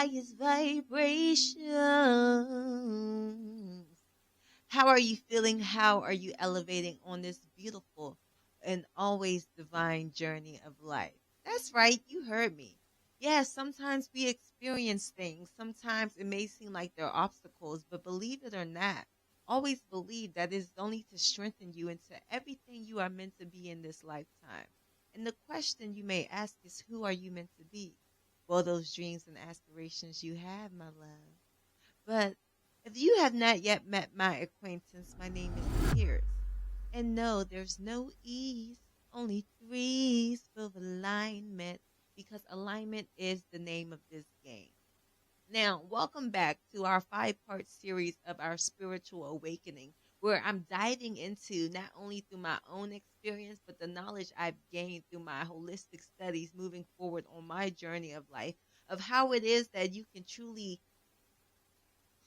highest vibrations. How are you feeling? How are you elevating on this beautiful and always divine journey of life? That's right, you heard me. Yes, sometimes we experience things. Sometimes it may seem like there are obstacles, but believe it or not, always believe that it's only to strengthen you into everything you are meant to be in this lifetime. And the question you may ask is, who are you meant to be? Well, those dreams and aspirations you have, my love. But if you have not yet met my acquaintance, my name is Pierce. And no, there's no E's, only threes for alignment, because alignment is the name of this game. Now, welcome back to our 5-part series of our spiritual awakening, where I'm diving into not only through my own experience, but the knowledge I've gained through my holistic studies moving forward on my journey of life, of how it is that you can truly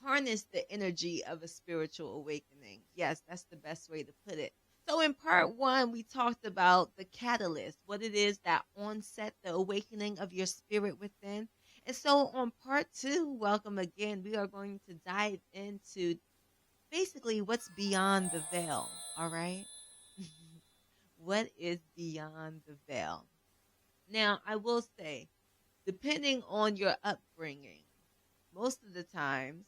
harness the energy of a spiritual awakening. Yes, that's the best way to put it. So, in part one, we talked about the catalyst, what it is that onset the awakening of your spirit within. And so, on part two, welcome again, we are going to dive into basically what's beyond the veil. All right. What is beyond the veil? Now, I will say, depending on your upbringing, most of the times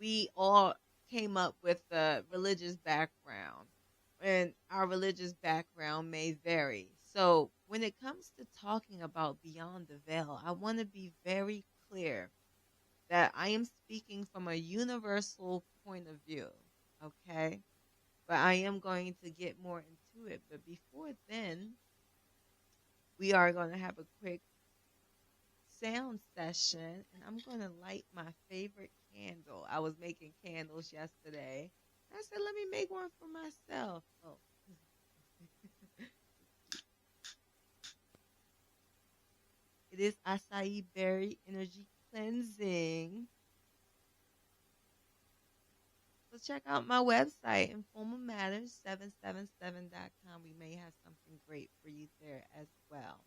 we all came up with a religious background, and our religious background may vary. So, when it comes to talking about beyond the veil, I want to be very clear that I am speaking from a universal point of view, okay? But I am going to get more into it. But before then, we are going to have a quick sound session, and I'm going to light my favorite candle. I was making candles yesterday. I said, let me make one for myself. Oh. It is acai berry energy cleansing. So check out my website, informalmatters777.com. We may have something great for you there as well.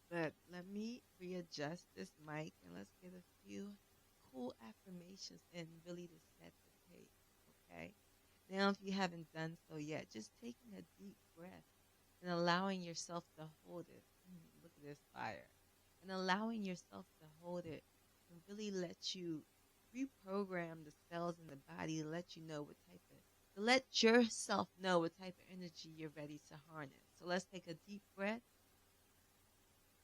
But let me readjust this mic and let's get a few cool affirmations and really to set the pace, okay? Now, if you haven't done so yet, just taking a deep breath and allowing yourself to hold it. Look at this fire. And allowing yourself to hold it and really let you reprogram the cells in the body to let you know what type of, to let yourself know what type of energy you're ready to harness. So let's take a deep breath,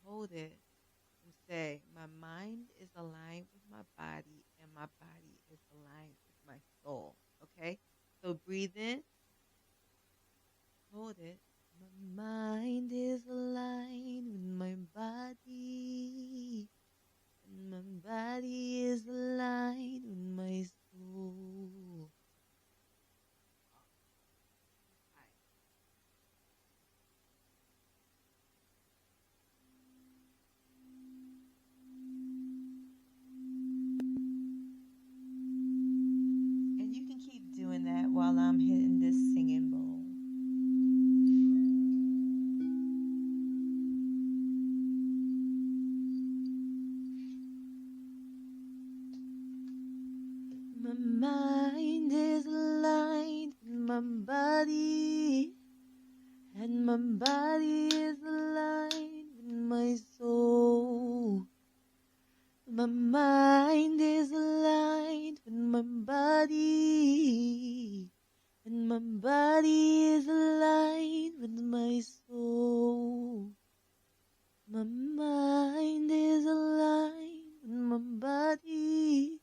hold it, and say, my mind is aligned with my body and my body is aligned with my soul. Okay? So breathe in, hold it. My mind is aligned with my body, and my body is aligned with my soul. And you can keep doing that while I'm hitting this singing bowl. My mind is aligned with my body, and my body is aligned with my soul. My mind is aligned with my body, and my body is aligned with my soul. My mind is aligned with my body,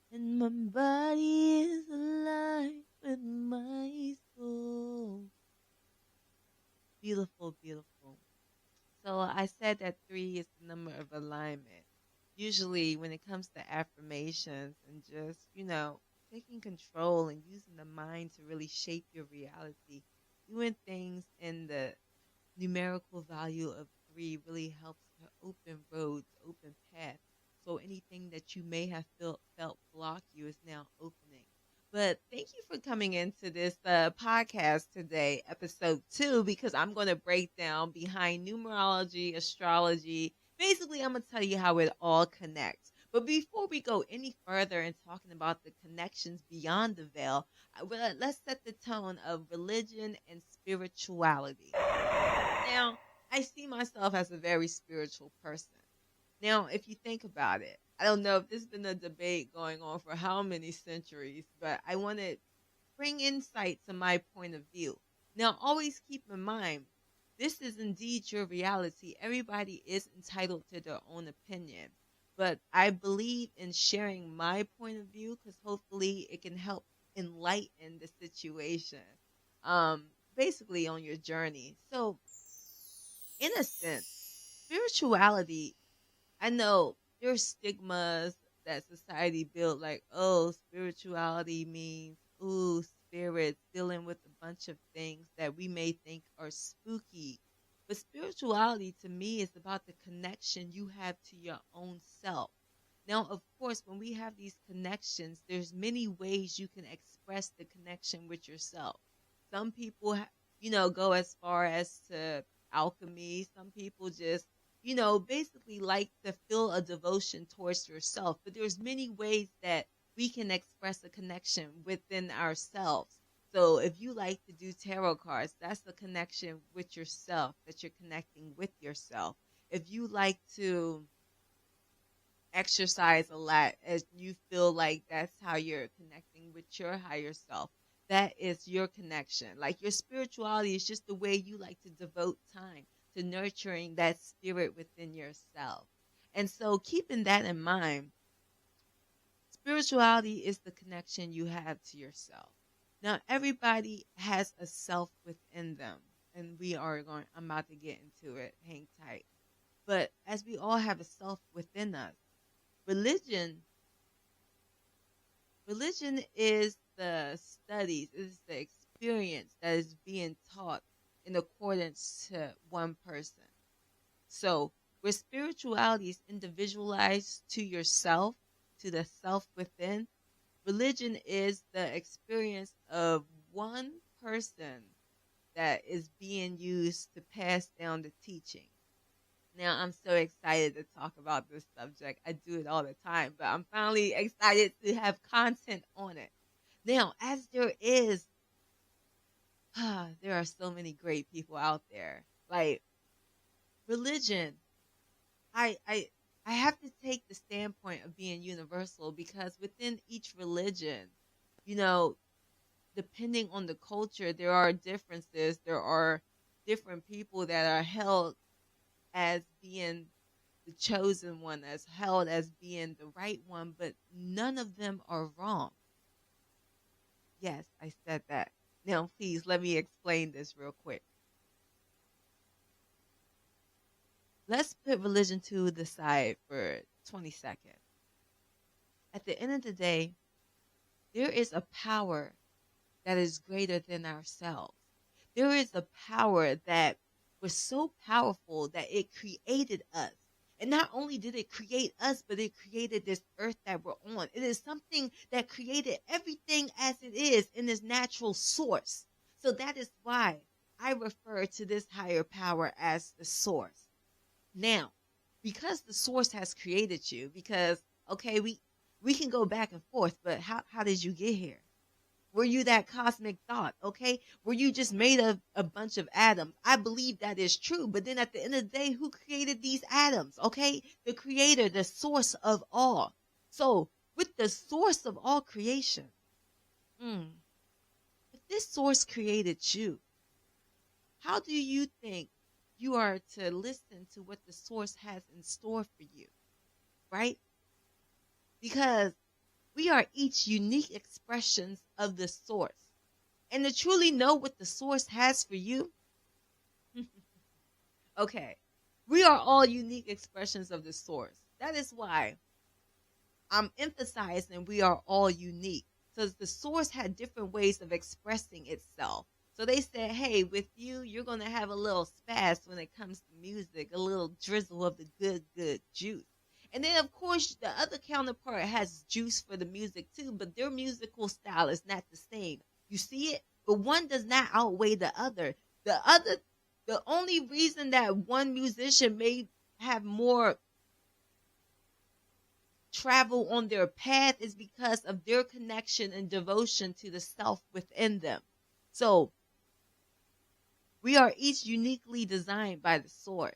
and my body is aligned with my soul. Beautiful, beautiful. So I said that 3 is the number of alignment. Usually when it comes to affirmations and just, taking control and using the mind to really shape your reality, doing things in the numerical value of 3 really helps to open roads, open paths. So anything that you may have felt block you is now opening. But thank you for coming into this podcast today, episode 2, because I'm going to break down behind numerology, astrology, Basically, I'm going to tell you how it all connects. But before we go any further in talking about the connections beyond the veil, let's set the tone of religion and spirituality. Now, I see myself as a very spiritual person. Now, if you think about it, I don't know if this has been a debate going on for how many centuries, but I want to bring insight to my point of view. Now, always keep in mind, this is indeed your reality. Everybody is entitled to their own opinion. But I believe in sharing my point of view because hopefully it can help enlighten the situation, basically on your journey. So, in a sense, spirituality, I know there's stigmas that society built, like, oh, spirituality means, ooh, spirits dealing with a bunch of things that we may think are spooky. But spirituality to me is about the connection you have to your own self. Now, of course, when we have these connections, there's many ways you can express the connection with yourself. Some people, go as far as to alchemy. Some people just basically like to feel a devotion towards yourself. But there's many ways that we can express a connection within ourselves. So if you like to do tarot cards, that's the connection with yourself, that you're connecting with yourself. If you like to exercise a lot, as you feel like that's how you're connecting with your higher self, that is your connection. Like, your spirituality is just the way you like to devote time to nurturing that spirit within yourself. And so, keeping that in mind, spirituality is the connection you have to yourself. Now, everybody has a self within them, and I'm about to get into it. Hang tight. But as we all have a self within us, religion is the studies, is the experience that is being taught in accordance to one person. So, where spirituality is individualized to yourself, to the self within, religion is the experience of one person that is being used to pass down the teaching. Now, I'm so excited to talk about this subject. I do it all the time, but I'm finally excited to have content on it. Now, as there are so many great people out there. Like, religion, I have to take the standpoint of being universal, because within each religion, you know, depending on the culture, there are differences. There are different people that are held as being the chosen one, as held as being the right one, but none of them are wrong. Yes, I said that. Now, please let me explain this real quick. Let's put religion to the side for 20 seconds. At the end of the day, there is a power that is greater than ourselves. There is a power that was so powerful that it created us. And not only did it create us, but it created this earth that we're on. It is something that created everything as it is in its natural source. So that is why I refer to this higher power as the source. Now, because the source has created you, because, okay, we can go back and forth, but how did you get here? Were you that cosmic thought? Okay. Were you just made of a bunch of atoms? I believe that is true. But then at the end of the day, who created these atoms? Okay. The creator, the source of all. So with the source of all creation, if this source created you, how do you think you are to listen to what the source has in store for you? Right? Because we are each unique expressions of the source. And to truly know what the source has for you, okay, we are all unique expressions of the source. That is why I'm emphasizing we are all unique. Because the source had different ways of expressing itself. So they said, hey, with you, you're going to have a little spaz when it comes to music, a little drizzle of the good juice. And then, of course, the other counterpart has juice for the music, too, but their musical style is not the same. You see it? But one does not outweigh the other. The only reason that one musician may have more travel on their path is because of their connection and devotion to the self within them. So we are each uniquely designed by the source.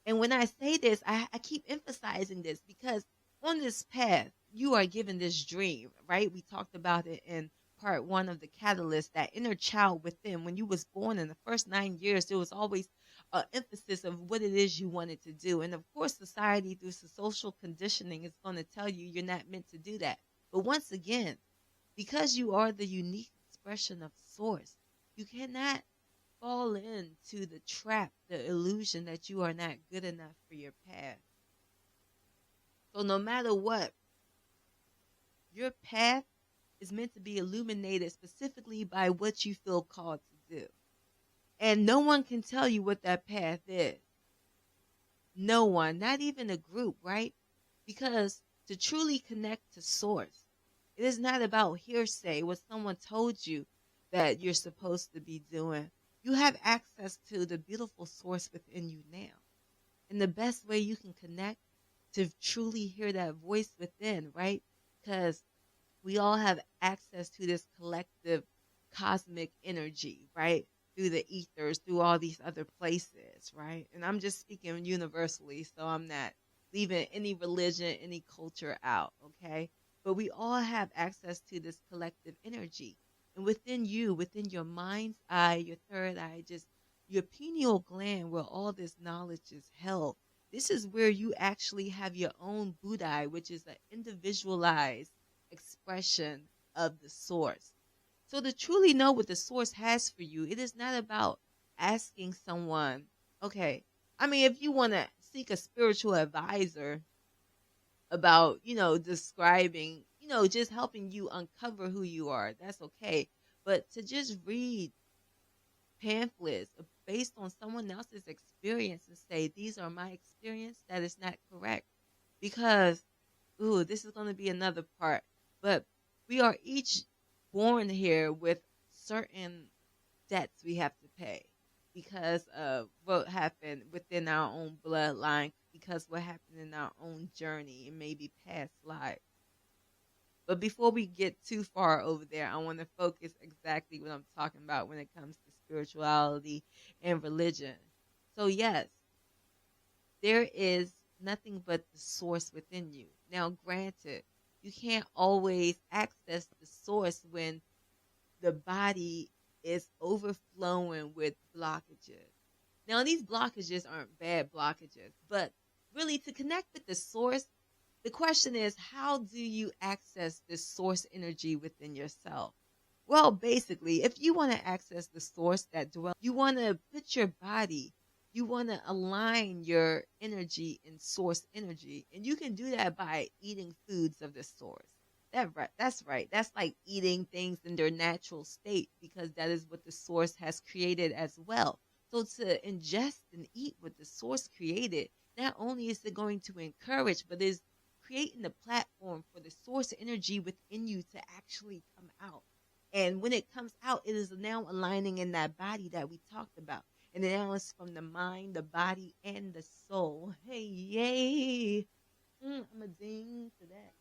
And when I say this, I keep emphasizing this because on this path, you are given this dream, right? We talked about it in part one of the catalyst, that inner child within. When you was born in the first 9 years, there was always an emphasis of what it is you wanted to do. And of course, society through social conditioning is going to tell you you're not meant to do that. But once again, because you are the unique expression of source, you cannot fall into the trap, the illusion that you are not good enough for your path. So no matter what, your path is meant to be illuminated specifically by what you feel called to do. And no one can tell you what that path is. No one, not even a group, right? Because to truly connect to source, it is not about hearsay, what someone told you that you're supposed to be doing. You have access to the beautiful source within you now. And the best way you can connect to truly hear that voice within, right? Because we all have access to this collective cosmic energy, right? Through the ethers, through all these other places, right? And I'm just speaking universally, so I'm not leaving any religion, any culture out, okay? But we all have access to this collective energy. And within you, within your mind's eye, your third eye, just your pineal gland, where all this knowledge is held, this is where you actually have your own Buddhi, which is an individualized expression of the source. So to truly know what the source has for you, it is not about asking someone, okay, I mean, if you want to seek a spiritual advisor about, describing, just helping you uncover who you are, that's okay. But to just read pamphlets based on someone else's experience and say, these are my experience, that is not correct. Because, ooh, this is going to be another part. But we are each born here with certain debts we have to pay because of what happened within our own bloodline, because what happened in our own journey and maybe past lives. But before we get too far over there, I want to focus exactly what I'm talking about when it comes to spirituality and religion. So yes, there is nothing but the source within you. Now, granted, you can't always access the source when the body is overflowing with blockages. Now, these blockages aren't bad blockages, but really to connect with the source, the question is, how do you access this source energy within yourself? Well, basically, if you want to access the source that dwells, you want to put your body, you want to align your energy in source energy. And you can do that by eating foods of the source. That's right. That's like eating things in their natural state, because that is what the source has created as well. So to ingest and eat what the source created, not only is it going to encourage, but is creating the platform for the source energy within you to actually come out. And when it comes out, it is now aligning in that body that we talked about. And now it's from the mind, the body, and the soul. Hey, yay. I'm a ding to that.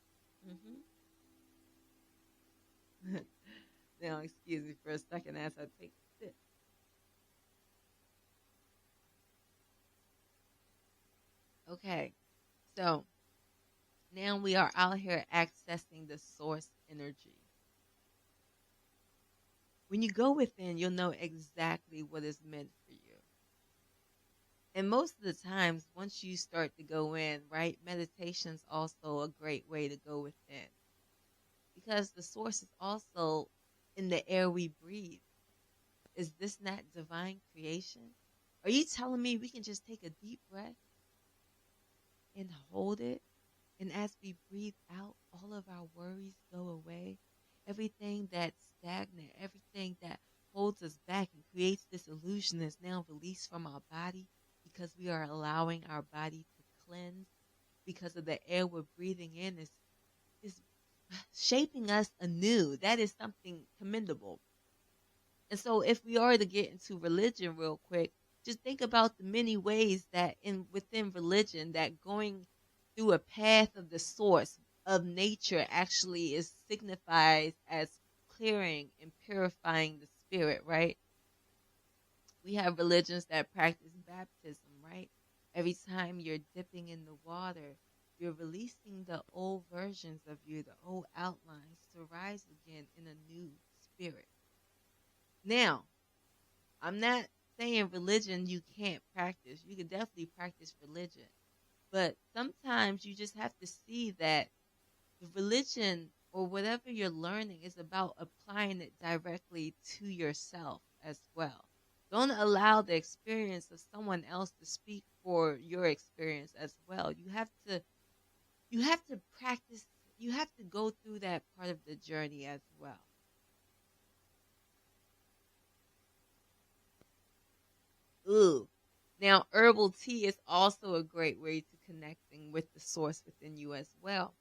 Now, excuse me for a second as I take a sip. Okay, so now we are out here accessing the source energy. When you go within, you'll know exactly what is meant for you. And most of the times, once you start to go in, right, meditation's also a great way to go within. Because the source is also in the air we breathe. Is this not divine creation? Are you telling me we can just take a deep breath and hold it? And as we breathe out, all of our worries go away. Everything that's stagnant, everything that holds us back and creates this illusion is now released from our body, because we are allowing our body to cleanse, because of the air we're breathing in is shaping us anew. That is something commendable. And so if we are to get into religion real quick, Just think about the many ways that in within religion that going through a path of the source of nature actually is signifies as clearing and purifying the spirit, right? We have religions that practice baptism, right? Every time you're dipping in the water, you're releasing the old versions of you, the old outlines, to rise again in a new spirit. Now, I'm not saying religion you can't practice. You can definitely practice religion. But sometimes you just have to see that the religion or whatever you're learning is about applying it directly to yourself as well. Don't allow the experience of someone else to speak for your experience as well. You have to practice, you have to go through that part of the journey as well. Ooh. Now, herbal tea is also a great way to connecting with the source within you as well.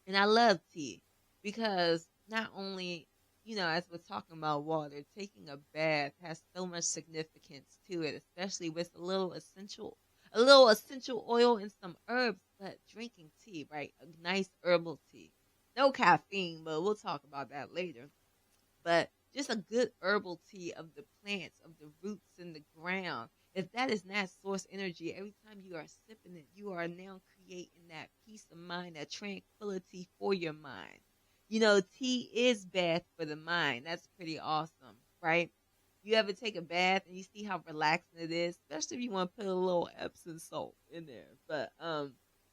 And I love tea because not only, as we're talking about water, taking a bath has so much significance to it, especially with a little essential oil and some herbs, but drinking tea, right? A nice herbal tea. No caffeine, but we'll talk about that later. But just a good herbal tea of the plants, of the roots in the ground. If that is not source energy, every time you are sipping it, you are now creating that peace of mind, that tranquility for your mind. Tea is bath for the mind. That's pretty awesome, right? You ever take a bath and you see how relaxing it is, especially if you want to put a little Epsom salt in there. But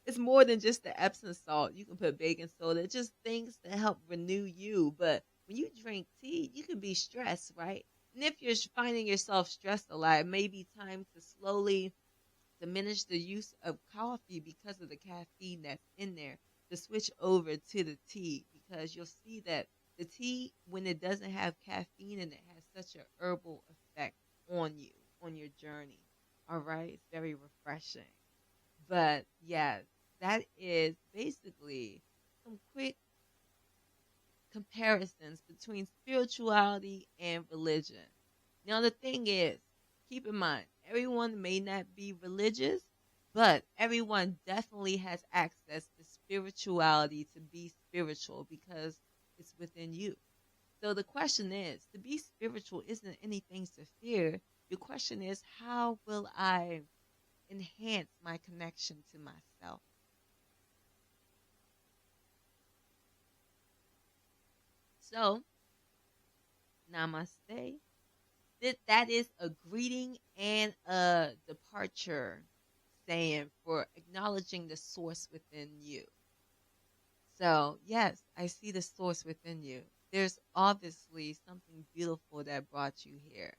it's more than just the Epsom salt. You can put baking soda, just things to help renew you. But when you drink tea, you can be stressed, right? And if you're finding yourself stressed a lot, it may be time to slowly diminish the use of coffee because of the caffeine that's in there, to switch over to the tea, because you'll see that the tea, when it doesn't have caffeine in it, has such a herbal effect on you, on your journey. All right, it's very refreshing. But yeah, that is basically some quick comparisons between spirituality and religion. Now, the thing is, keep in mind, everyone may not be religious, but everyone definitely has access to spirituality, to be spiritual, because it's within you. So the question is, to be spiritual isn't anything to fear. Your question is, how will I enhance my connection to myself? So, namaste. That is a greeting and a departure saying for acknowledging the source within you. So, yes, I see the source within you. There's obviously something beautiful that brought you here.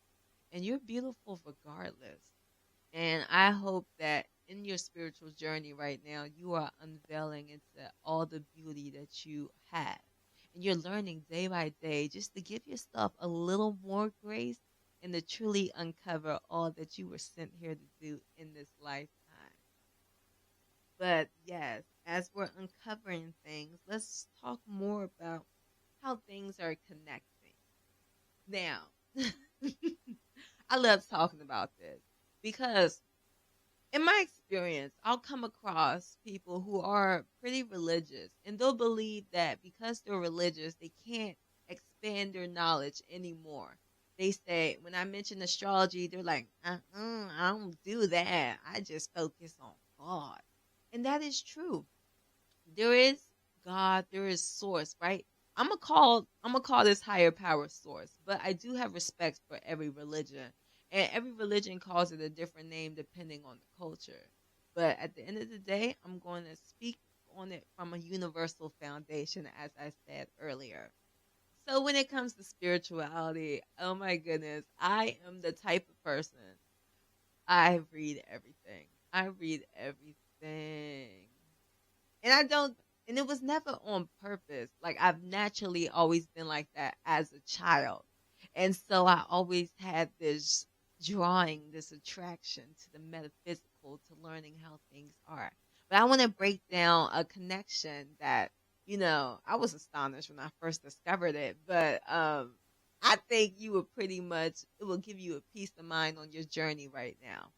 And you're beautiful regardless. And I hope that in your spiritual journey right now, you are unveiling into all the beauty that you have. And you're learning day by day just to give yourself a little more grace and to truly uncover all that you were sent here to do in this lifetime. But yes, as we're uncovering things, let's talk more about how things are connecting. Now, I love talking about this because in my experience, I'll come across people who are pretty religious and they'll believe that because they're religious, they can't expand their knowledge anymore. They say, when I mention astrology, they're like, I don't do that. I just focus on God. And that is true. There is God, there is source, right? I'm gonna call this higher power source, but I do have respect for every religion. And every religion calls it a different name depending on the culture. But at the end of the day, I'm going to speak on it from a universal foundation, as I said earlier. So when it comes to spirituality, oh my goodness, I am the type of person, I read everything. I read everything. And I don't, and it was never on purpose. Like, I've naturally always been like that as a child. And so I always had this drawing, this attraction to the metaphysical, to learning how things are. But I want to break down a connection that, I was astonished when I first discovered it. But I think you will pretty much, it will give you a peace of mind on your journey right now.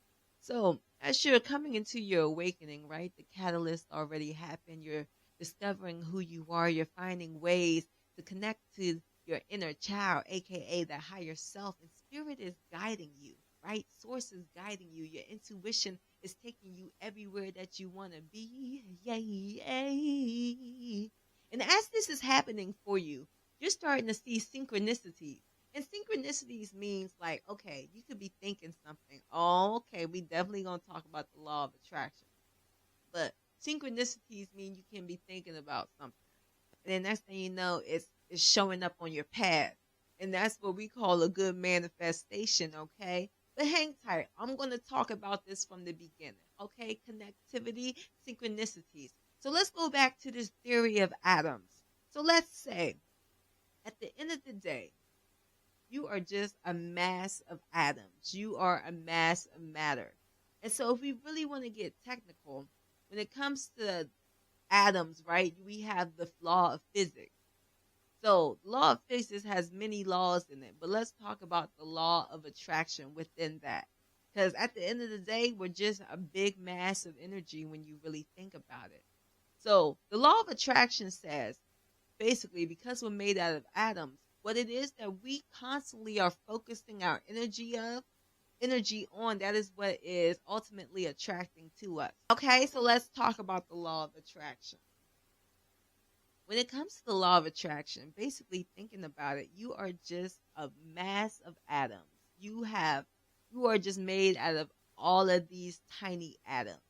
So, as you're coming into your awakening, right, the catalyst already happened. You're discovering who you are. You're finding ways to connect to your inner child, aka the higher self, and spirit is guiding you, right? Source is guiding you. Your intuition is taking you everywhere that you want to be. Yay, yay. And as this is happening for you, you're starting to see synchronicities. And synchronicities means like, okay, you could be thinking something. Oh, okay, we definitely gonna talk about the law of attraction. But synchronicities mean you can be thinking about something. And then next thing you know, it's showing up on your path. And that's what we call a good manifestation, okay? But hang tight. I'm gonna talk about this from the beginning. Okay, connectivity, synchronicities. So let's go back to this theory of atoms. So let's say at the end of the day, you are just a mass of atoms. You are a mass of matter. And so if we really want to get technical, when it comes to atoms, right, we have the law of physics. So law of physics has many laws in it, but let's talk about the law of attraction within that. Because at the end of the day, we're just a big mass of energy when you really think about it. So the law of attraction says, basically, because we're made out of atoms, what it is that we constantly are focusing our energy on, that is what is ultimately attracting to us. Okay, so let's talk about the law of attraction. When it comes to the law of attraction, basically thinking about it, you are just a mass of atoms. You are just made out of all of these tiny atoms.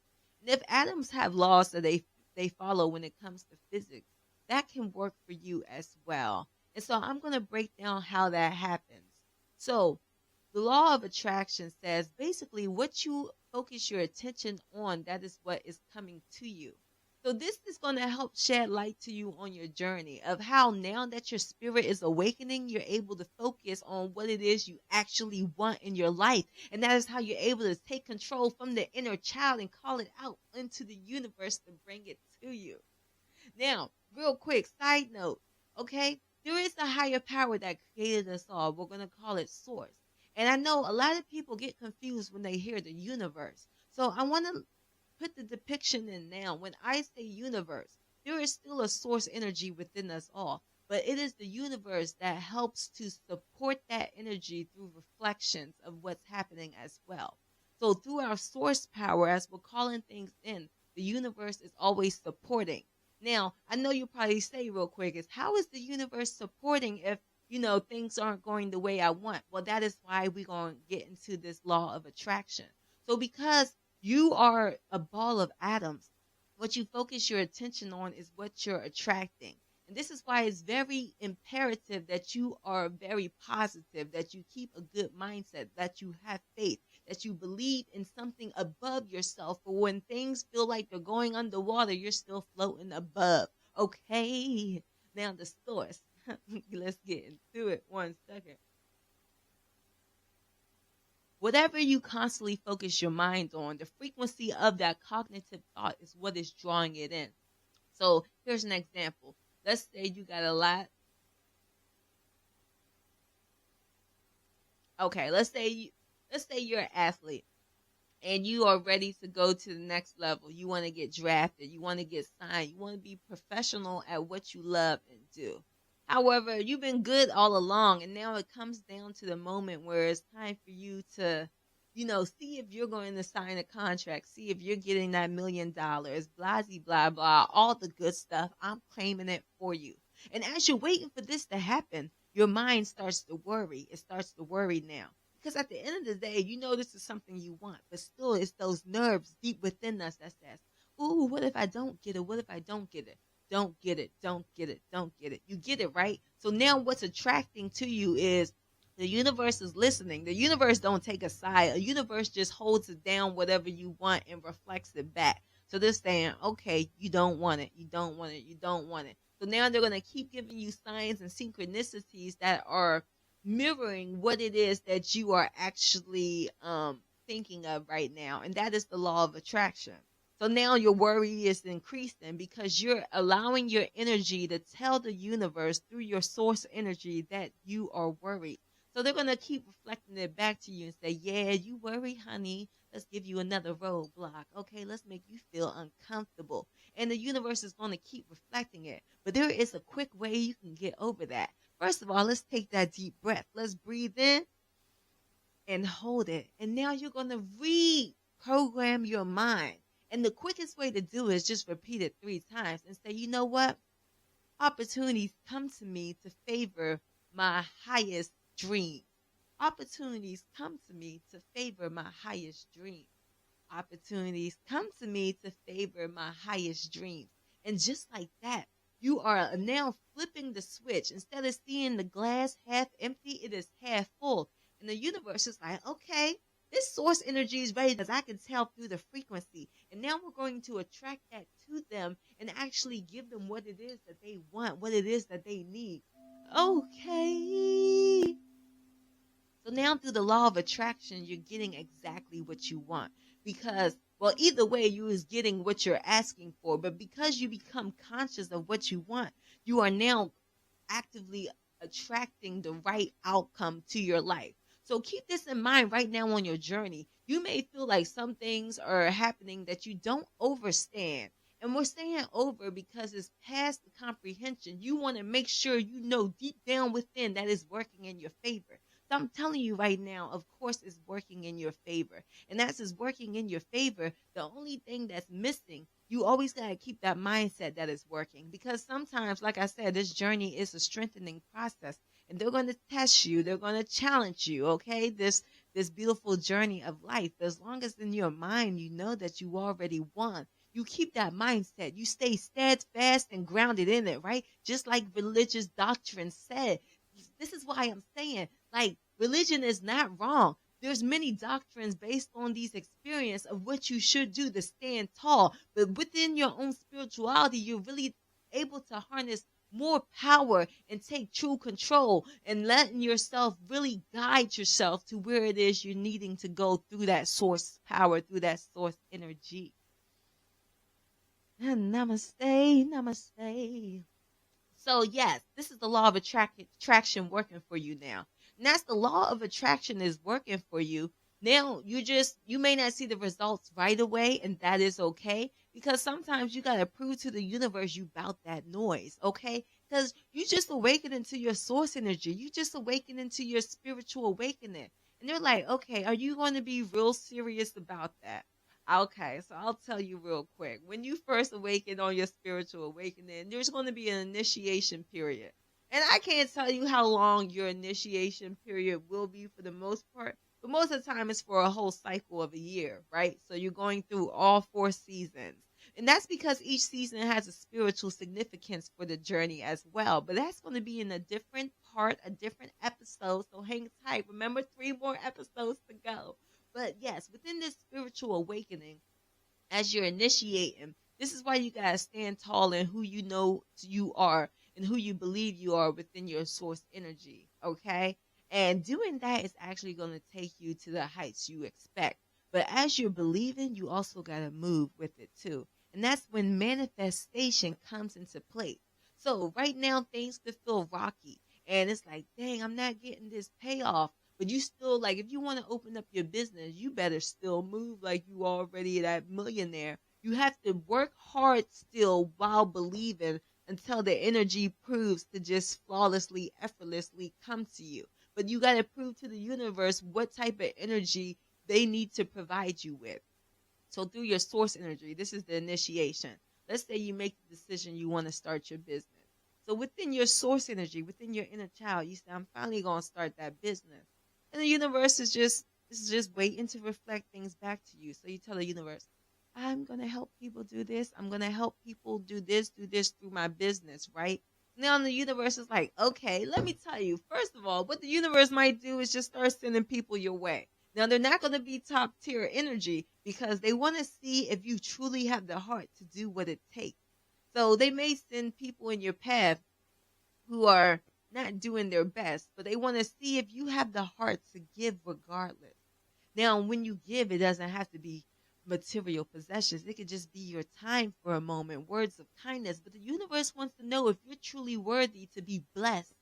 And if atoms have laws that they follow when it comes to physics, that can work for you as well. And so I'm going to break down how that happens. So the law of attraction says basically what you focus your attention on, that is what is coming to you. So this is going to help shed light to you on your journey of how now that your spirit is awakening, you're able to focus on what it is you actually want in your life. And that is how you're able to take control from the inner child and call it out into the universe to bring it to you. Now, real quick, side note, okay? There is a higher power that created us all. We're going to call it source. And I know a lot of people get confused when they hear the universe. So I want to put the depiction in now. When I say universe, there is still a source energy within us all. But it is the universe that helps to support that energy through reflections of what's happening as well. So through our source power, as we're calling things in, the universe is always supporting. Now, I know you probably say real quick is, how is the universe supporting if, things aren't going the way I want? Well, that is why we're going to get into this law of attraction. So because you are a ball of atoms, what you focus your attention on is what you're attracting. And this is why it's very imperative that you are very positive, that you keep a good mindset, that you have faith, that you believe in something above yourself. For when things feel like they're going underwater, you're still floating above. Okay, now the source. Let's get into it 1 second. Whatever you constantly focus your mind on, the frequency of that cognitive thought is what is drawing it in. So here's an example. Let's say you got a lot. Okay, let's say you're an athlete and you are ready to go to the next level. You want to get drafted. You want to get signed. You want to be professional at what you love and do. However, you've been good all along, and now it comes down to the moment where it's time for you to, see if you're going to sign a contract, see if you're getting that $1 million, blah, blah, blah, all the good stuff. I'm claiming it for you. And as you're waiting for this to happen, your mind starts to worry. It starts to worry now. Because at the end of the day, this is something you want, but still it's those nerves deep within us that says, ooh, what if I don't get it? What if I don't get it? Don't get it, don't get it, don't get it. You get it, right? So now what's attracting to you is the universe is listening. The universe don't take a side. A universe just holds it down, whatever you want, and reflects it back. So they're saying, okay, you don't want it, you don't want it, you don't want it. So now they're going to keep giving you signs and synchronicities that are mirroring what it is that you are actually thinking of right now. And that is the law of attraction. So now your worry is increasing because you're allowing your energy to tell the universe through your source energy that you are worried. So they're going to keep reflecting it back to you and say, yeah, you worry, honey. Let's give you another roadblock. Okay, let's make you feel uncomfortable. And the universe is going to keep reflecting it. But there is a quick way you can get over that. First of all, let's take that deep breath. Let's breathe in and hold it. And now you're going to reprogram your mind. And the quickest way to do it is just repeat it 3 times and say, you know what? Opportunities come to me to favor my highest dream. Opportunities come to me to favor my highest dream. Opportunities come to me to favor my highest dreams. And just like that, you are now flipping the switch. Instead of seeing the glass half empty, it is half full. And the universe is like, okay, this source energy is ready because I can tell through the frequency. And now we're going to attract that to them and actually give them what it is that they want, what it is that they need. Okay. So now through the law of attraction, you're getting exactly what you want. Because, well, either way, you is getting what you're asking for. But because you become conscious of what you want, you are now actively attracting the right outcome to your life. So keep this in mind right now on your journey. You may feel like some things are happening that you don't understand. And we're saying over because it's past the comprehension. You want to make sure you know deep down within that is working in your favor. So I'm telling you right now, of course, it's working in your favor. And as it's working in your favor, the only thing that's missing, you always got to keep that mindset that it's working. Because sometimes, like I said, this journey is a strengthening process. And they're going to test you. They're going to challenge you, okay? This beautiful journey of life. But as long as in your mind you know that you already won, you keep that mindset. You stay steadfast and grounded in it, right? Just like religious doctrine said. This is why I'm saying, like, religion is not wrong. There's many doctrines based on these experience of what you should do to stand tall. But within your own spirituality, you're really able to harness more power and take true control and letting yourself really guide yourself to where it is you're needing to go through that source power, through that source energy. And namaste, namaste. So yes, this is the law of attraction working for you now. And that's the law of attraction is working for you. Now you may not see the results right away, and that is okay. Because sometimes you gotta prove to the universe you bout that noise, okay? Because you just awakening to your source energy. You just awakening to your spiritual awakening. And they're like, okay, are you going to be real serious about that? Okay, so I'll tell you real quick. When you first awaken on your spiritual awakening, there's going to be an initiation period. And I can't tell you how long your initiation period will be for the most part, but most of the time it's for a whole cycle of a year, right? So you're going through all 4 seasons. And that's because each season has a spiritual significance for the journey as well. But that's going to be in a different part, a different episode. So hang tight. Remember, 3 more episodes to go. But yes, within this spiritual awakening, as you're initiating, this is why you gotta stand tall in who you know you are and who you believe you are within your source energy, okay? And doing that is actually going to take you to the heights you expect. But as you're believing, you also gotta move with it too. And that's when manifestation comes into play. So right now, things could feel rocky. And it's like, dang, I'm not getting this payoff. But you still, like, if you want to open up your business, you better still move like you already that millionaire. You have to work hard still while believing until the energy proves to just flawlessly, effortlessly come to you. But you got to prove to the universe what type of energy they need to provide you with. So through your source energy, this is the initiation. Let's say you make the decision you want to start your business. So within your source energy, within your inner child, you say, I'm finally going to start that business. And the universe is just waiting to reflect things back to you. So you tell the universe, I'm going to help people do this. I'm going to help people do this through my business, right? Now the universe is like, okay, let me tell you. First of all, what the universe might do is just start sending people your way. Now, they're not going to be top tier energy because they want to see if you truly have the heart to do what it takes. So they may send people in your path who are not doing their best, but they want to see if you have the heart to give regardless. Now, when you give, it doesn't have to be material possessions. It could just be your time for a moment, words of kindness. But the universe wants to know if you're truly worthy to be blessed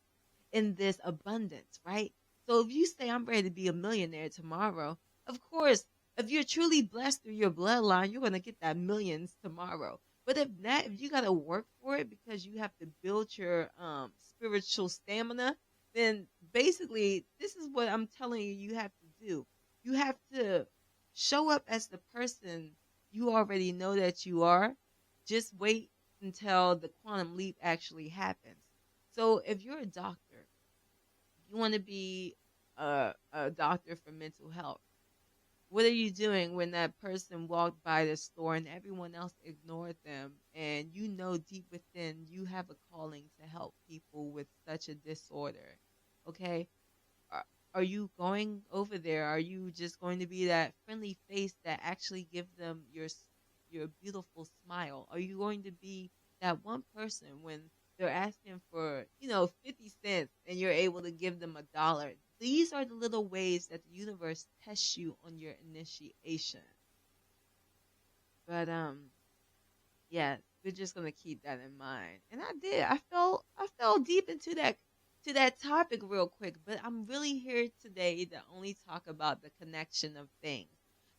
in this abundance, right? So if you say, I'm ready to be a millionaire tomorrow, of course, if you're truly blessed through your bloodline, you're going to get that millions tomorrow. But if not, if you got to work for it because you have to build your spiritual stamina, then basically, this is what I'm telling you you have to do. You have to show up as the person you already know that you are. Just wait until the quantum leap actually happens. So if you're a doctor, you want to be a doctor for mental health. What are you doing when that person walked by the store and everyone else ignored them, and you know deep within you have a calling to help people with such a disorder? Okay, are, are you going over there? Are you just going to be that friendly face that actually gives them your beautiful smile? Are you going to be that one person when they're asking for 50 cents and you're able to give them $1? These are the little ways that the universe tests you on your initiation. But yeah, we're just gonna keep that in mind. And I did. I fell deep into that topic real quick, but I'm really here today to only talk about the connection of things.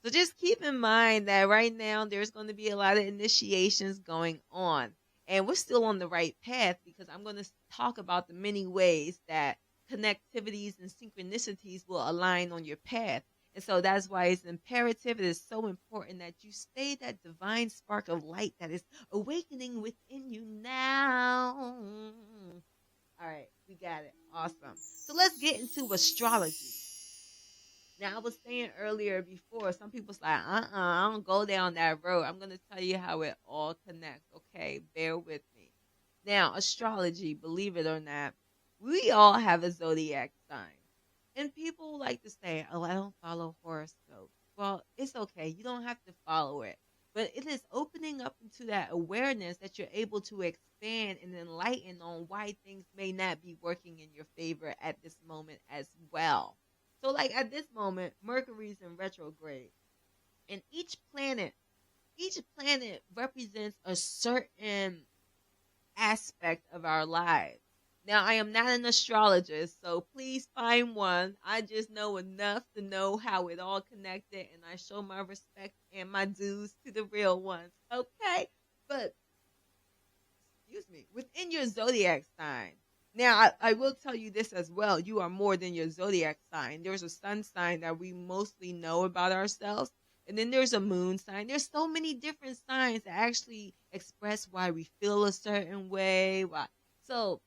So just keep in mind that right now there's going to be a lot of initiations going on. And we're still on the right path because I'm going to talk about the many ways that connectivities and synchronicities will align on your path. And so that's why it's imperative, it is so important that you stay that divine spark of light that is awakening within you now. All right, we got it. Awesome. So let's get into astrology. Now, I was saying earlier before, some people's like, I don't go down that road. I'm going to tell you how it all connects, okay? Bear with me. Now, astrology, believe it or not, we all have a zodiac sign. And people like to say, oh, I don't follow horoscopes. Well, it's okay. You don't have to follow it. But it is opening up into that awareness that you're able to expand and enlighten on why things may not be working in your favor at this moment as well. So, like at this moment, Mercury's in retrograde, and each planet represents a certain aspect of our lives. Now, I am not an astrologist, so please find one. I just know enough to know how it all connected, and I show my respect and my dues to the real ones. Okay? But, excuse me, within your zodiac sign, now I will tell you this as well. You are more than your zodiac sign. There's a sun sign that we mostly know about ourselves, and then there's a moon sign. There's so many different signs that actually express why we feel a certain way. Why. So,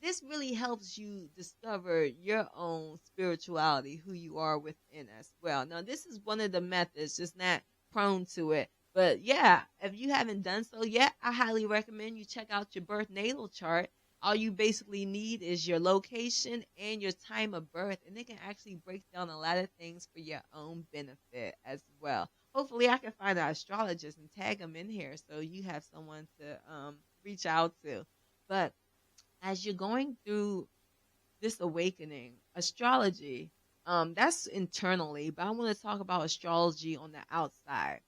this really helps you discover your own spirituality, who you are within as well. Now, this is one of the methods, just not prone to it. But yeah, if you haven't done so yet, I highly recommend you check out your birth natal chart. All you basically need is your location and your time of birth, and it can actually break down a lot of things for your own benefit as well. Hopefully, I can find an astrologist and tag them in here so you have someone to reach out to. But as you're going through this awakening, astrology, that's internally, but I want to talk about astrology on the outside.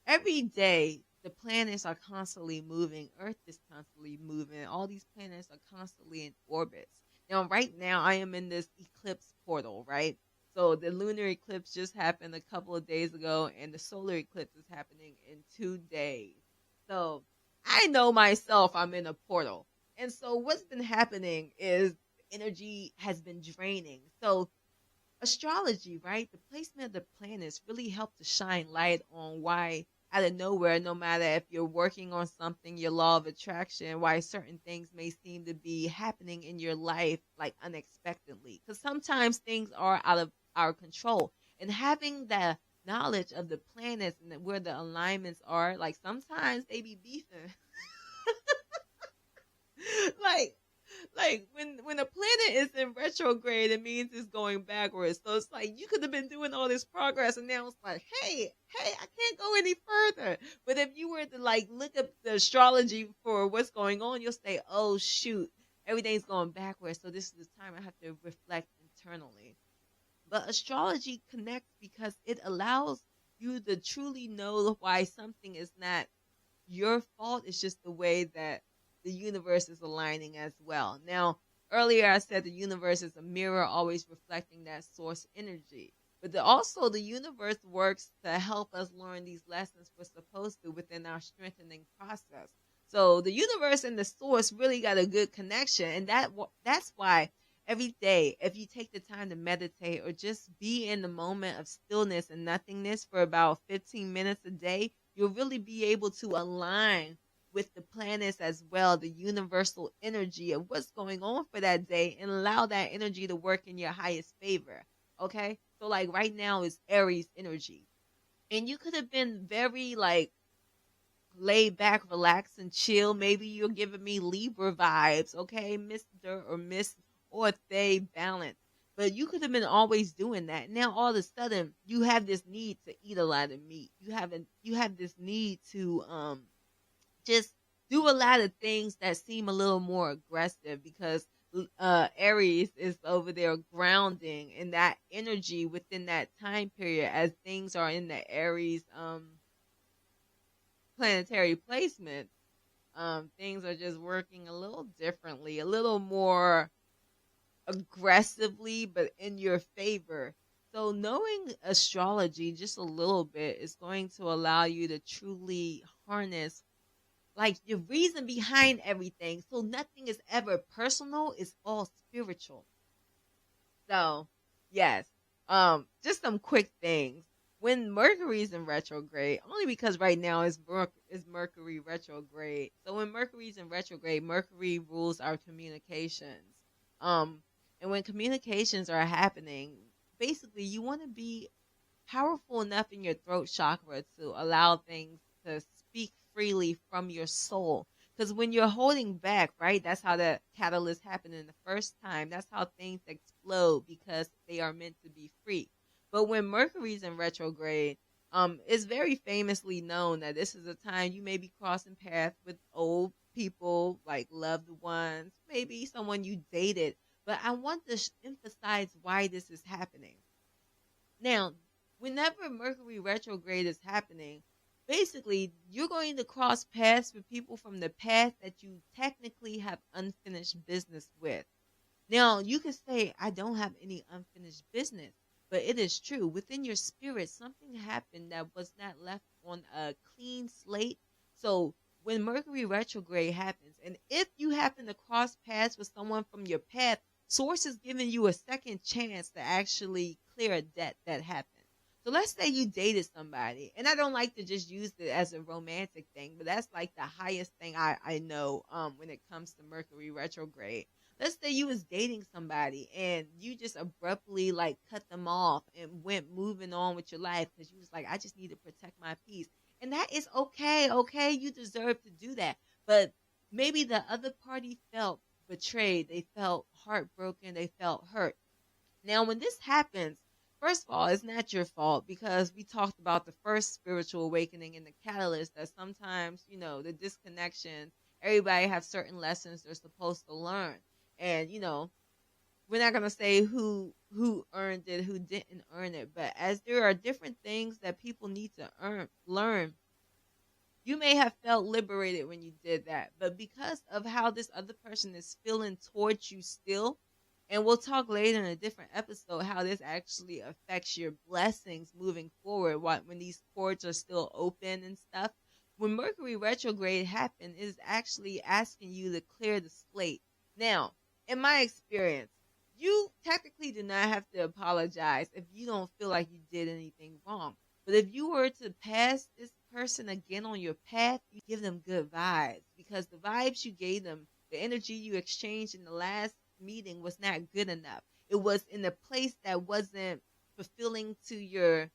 Every day, the planets are constantly moving, Earth is constantly moving, all these planets are constantly in orbits. Now, right now, I am in this eclipse portal, right? So the lunar eclipse just happened a couple of days ago, and the solar eclipse is happening in 2 days. So I know myself I'm in a portal. And so what's been happening is energy has been draining. So astrology, right? The placement of the planets really help to shine light on why out of nowhere, no matter if you're working on something, your law of attraction, why certain things may seem to be happening in your life like unexpectedly. Because sometimes things are out of our control. And having the knowledge of the planets and where the alignments are, like sometimes they be beefing. like when a planet is in retrograde, it means it's going backwards. So it's like you could have been doing all this progress, and now it's like, hey, I can't go any further. But if you were to like look up the astrology for what's going on, you'll say, oh shoot, everything's going backwards. So this is the time I have to reflect internally. But astrology connects because it allows you to truly know why something is not your fault. It's just the way that the universe is aligning as well. Now, earlier I said the universe is a mirror, always reflecting that source energy. But also, the universe works to help us learn these lessons we're supposed to within our strengthening process. So the universe and the source really got a good connection, and that's why every day, if you take the time to meditate or just be in the moment of stillness and nothingness for about 15 minutes a day, you'll really be able to align with the planets as well, the universal energy of what's going on for that day, and allow that energy to work in your highest favor. Okay? So, like right now is Aries energy. And you could have been very like laid back, relax, and chill. Maybe you're giving me Libra vibes, okay, Mr. or Miss or they balance. But you could have been always doing that. Now all of a sudden you have this need to eat a lot of meat. You have this need to just do a lot of things that seem a little more aggressive because Aries is over there grounding in that energy within that time period as things are in the Aries planetary placement. Things are just working a little differently, a little more aggressively, but in your favor. So, knowing astrology just a little bit is going to allow you to truly harness like the reason behind everything. So, nothing is ever personal, it's all spiritual. So, yes. Just some quick things. When Mercury's in retrograde, only because right now is Mercury retrograde. So when Mercury's in retrograde, Mercury rules our communications. Um, and when communications are happening, basically you want to be powerful enough in your throat chakra to allow things to speak freely from your soul. Because when you're holding back, right, that's how the catalyst happened in the first time. That's how things explode because they are meant to be free. But when Mercury's in retrograde, it's very famously known that this is a time you may be crossing paths with old people, like loved ones, maybe someone you dated. But I want to emphasize why this is happening. Now, whenever Mercury retrograde is happening, basically you're going to cross paths with people from the past that you technically have unfinished business with. Now, you could say, I don't have any unfinished business, but it is true. Within your spirit, something happened that was not left on a clean slate. So, when Mercury retrograde happens, and if you happen to cross paths with someone from your past, Source is giving you a second chance to actually clear a debt that happened. So let's say you dated somebody, and I don't like to just use it as a romantic thing, but that's like the highest thing I know when it comes to Mercury retrograde. Let's say you was dating somebody and you just abruptly like cut them off and went moving on with your life because you was like, I just need to protect my peace. And that is okay, okay? You deserve to do that. But maybe the other party felt betrayed, they felt heartbroken, they felt hurt. Now, when this happens, first of all, it's not your fault because we talked about the first spiritual awakening and the catalyst that sometimes, the disconnection, everybody have certain lessons they're supposed to learn. And, we're not going to say who earned it, who didn't earn it, but as there are different things that people need to learn, you may have felt liberated when you did that, but because of how this other person is feeling towards you still, and we'll talk later in a different episode how this actually affects your blessings moving forward when these cords are still open and stuff. When Mercury retrograde happened, it is actually asking you to clear the slate. Now, in my experience, you technically do not have to apologize if you don't feel like you did anything wrong. But if you were to pass this person again on your path, you give them good vibes because the vibes you gave them, the energy you exchanged in the last meeting was not good enough. It was in a place that wasn't fulfilling to your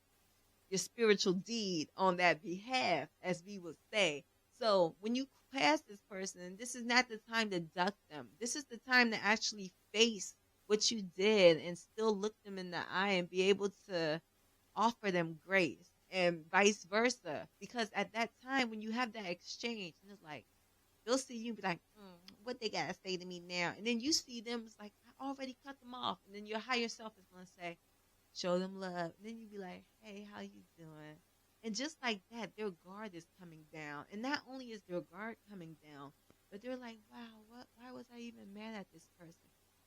spiritual deed on that behalf, as we would say. So when you pass this person, this is not the time to duck them. This is the time to actually face what you did and still look them in the eye and be able to offer them grace and vice versa. Because at that time, when you have that exchange, and it's like, they'll see you and be like, what they got to say to me now? And then you see them, it's like, I already cut them off. And then your higher self is going to say, show them love. And then you be like, hey, how you doing? And just like that, their guard is coming down. And not only is their guard coming down, but they're like, wow, why was I even mad at this person?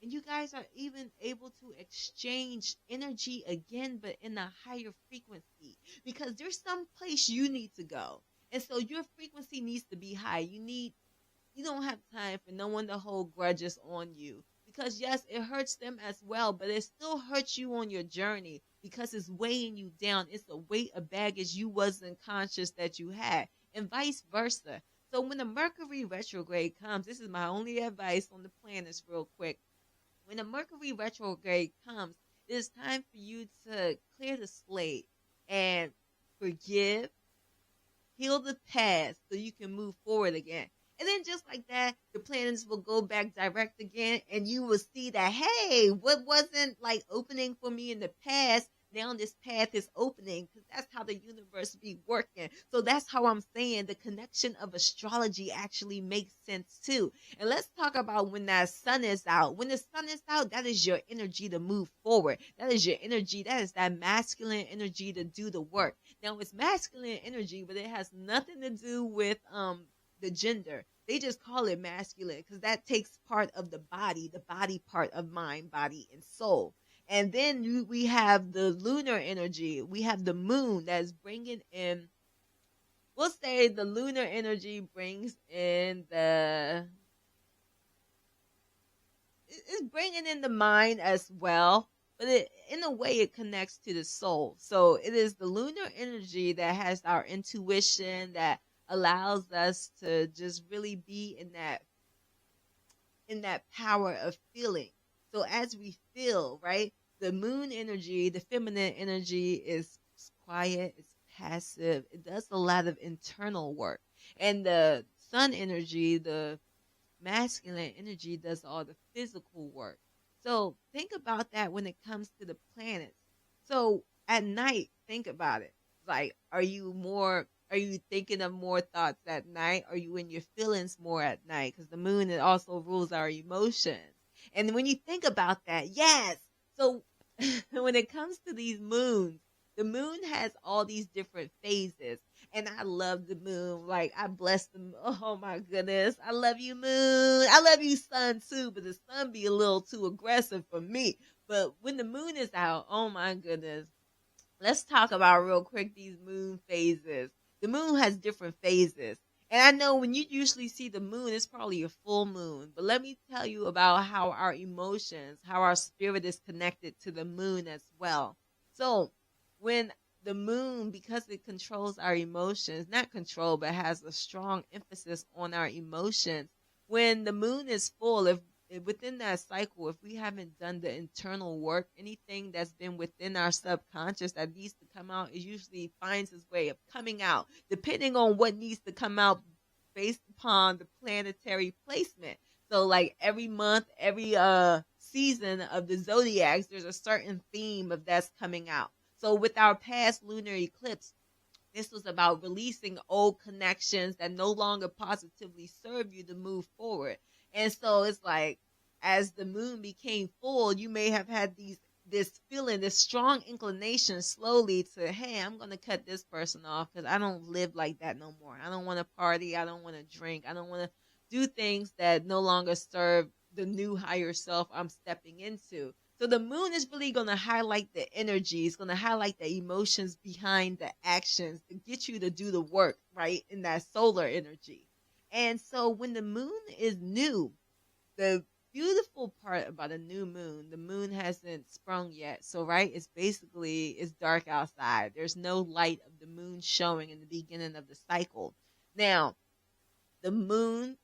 And you guys are even able to exchange energy again, but in a higher frequency, because there's some place you need to go. And so your frequency needs to be high. You don't have time for no one to hold grudges on you, because yes, it hurts them as well, but it still hurts you on your journey because it's weighing you down. It's a weight of baggage you wasn't conscious that you had, and vice versa. So when the Mercury retrograde comes, this is my only advice on the planets real quick. When the Mercury retrograde comes, it is time for you to clear the slate and forgive, heal the past so you can move forward again. And then just like that, the planets will go back direct again, and you will see that, hey, what wasn't like opening for me in the past, now this path is opening, because that's how the universe be working. So that's how I'm saying the connection of astrology actually makes sense too. And let's talk about when that sun is out. When the sun is out, that is your energy to move forward. That is your energy. That is that masculine energy to do the work. Now it's masculine energy, but it has nothing to do with the gender. They just call it masculine because that takes part of the body part of mind, body, and soul. And then we have the lunar energy. We have the moon that's bringing in, we'll say the lunar energy brings in it's bringing in the mind as well, but in a way it connects to the soul. So it is the lunar energy that has our intuition, that allows us to just really be in that power of feeling. So as we feel, right, the moon energy, the feminine energy is quiet, it's passive, it does a lot of internal work. And the sun energy, the masculine energy, does all the physical work. So think about that when it comes to the planets. So at night, think about it. Like, are you thinking of more thoughts at night? Are you in your feelings more at night? Because the moon, it also rules our emotions. And when you think about that, yes. So when it comes to these moons, the moon has all these different phases. And I love the moon. Like, I bless them. Oh my goodness. I love you, moon. I love you, sun, too. But the sun be a little too aggressive for me. But when the moon is out, oh my goodness. Let's talk about real quick these moon phases. The moon has different phases. And I know when you usually see the moon, it's probably a full moon. But let me tell you about how our emotions, how our spirit is connected to the moon as well. So when the moon, because it controls our emotions, not control, but has a strong emphasis on our emotions, when the moon is full, if within that cycle, if we haven't done the internal work, anything that's been within our subconscious that needs to come out, it usually finds its way of coming out, depending on what needs to come out based upon the planetary placement. So like every month, every season of the zodiacs, there's a certain theme of that's coming out. So with our past lunar eclipse, this was about releasing old connections that no longer positively serve you to move forward. And so it's like, as the moon became full, you may have had this feeling, this strong inclination slowly to, hey, I'm going to cut this person off because I don't live like that no more. I don't want to party. I don't want to drink. I don't want to do things that no longer serve the new higher self I'm stepping into. So the moon is really going to highlight the energy. It's going to highlight the emotions behind the actions to get you to do the work, right, in that solar energy. And so when the moon is new, the beautiful part about a new moon, the moon hasn't sprung yet. So, right, it's dark outside. There's no light of the moon showing in the beginning of the cycle. Now, the moon,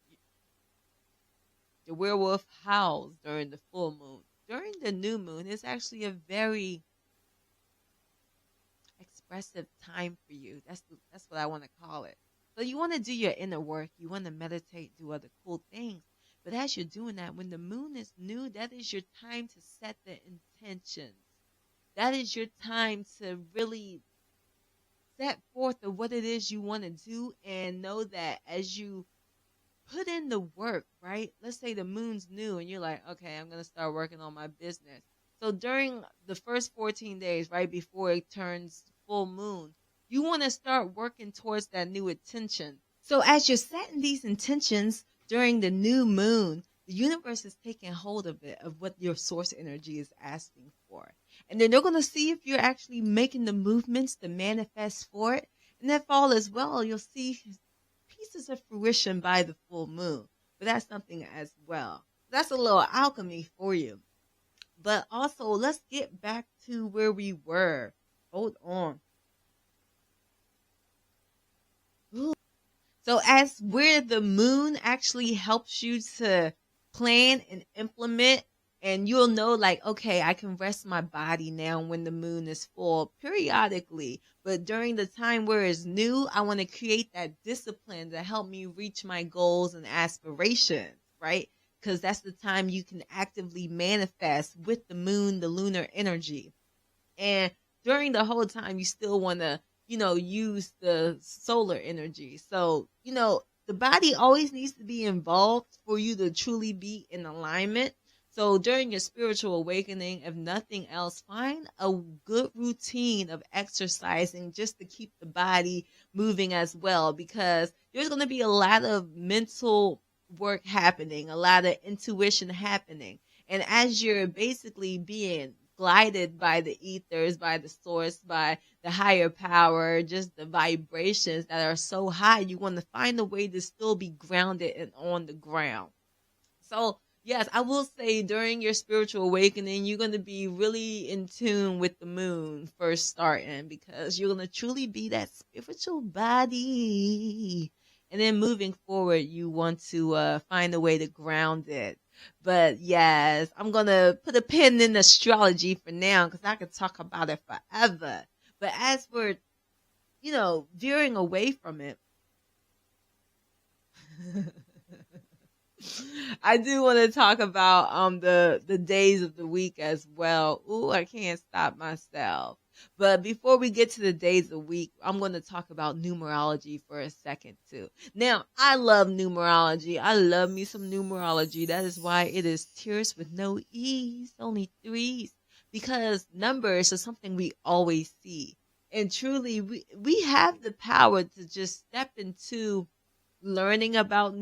the werewolf howls during the full moon. During the new moon, it's actually a very expressive time for you. That's what I want to call it. So you want to do your inner work. You want to meditate, do other cool things. But as you're doing that, when the moon is new, that is your time to set the intentions. That is your time to really set forth of what it is you want to do, and know that as you put in the work, right? Let's say the moon's new and you're like, okay, I'm going to start working on my business. So during the first 14 days, right before it turns full moon, You want to start working towards that new intention. So as you're setting these intentions during the new moon, the universe is taking hold of it, of what your source energy is asking for. And then they're going to see if you're actually making the movements to manifest for it. And if all is well, you'll see pieces of fruition by the full moon. But that's something as well. That's a little alchemy for you. But also, let's get back to where we were. Hold on. Ooh. So as where the moon actually helps you to plan and implement, and you'll know like, okay, I can rest my body now when the moon is full periodically. But during the time where it's new, I want to create that discipline to help me reach my goals and aspirations, right? Because that's the time you can actively manifest with the moon, the lunar energy. And during the whole time, you still want to, use the solar energy. So, the body always needs to be involved for you to truly be in alignment. So during your spiritual awakening, if nothing else, find a good routine of exercising just to keep the body moving as well, because there's going to be a lot of mental work happening, a lot of intuition happening. And as you're basically being glided by the ethers, by the source, by the higher power, just the vibrations that are so high, you want to find a way to still be grounded and on the ground. So, yes, I will say during your spiritual awakening, you're going to be really in tune with the moon first starting, because you're going to truly be that spiritual body. And then moving forward, you want to find a way to ground it. But yes, I'm going to put a pin in astrology for now, because I could talk about it forever. But as we're, veering away from it, I do want to talk about the days of the week as well. Ooh, I can't stop myself. But before we get to the days of the week, I'm going to talk about numerology for a second too. Now, I love numerology. I love me some numerology. That is why it is tears with no E's, only threes. Because numbers are something we always see. And truly, we have the power to just step into learning about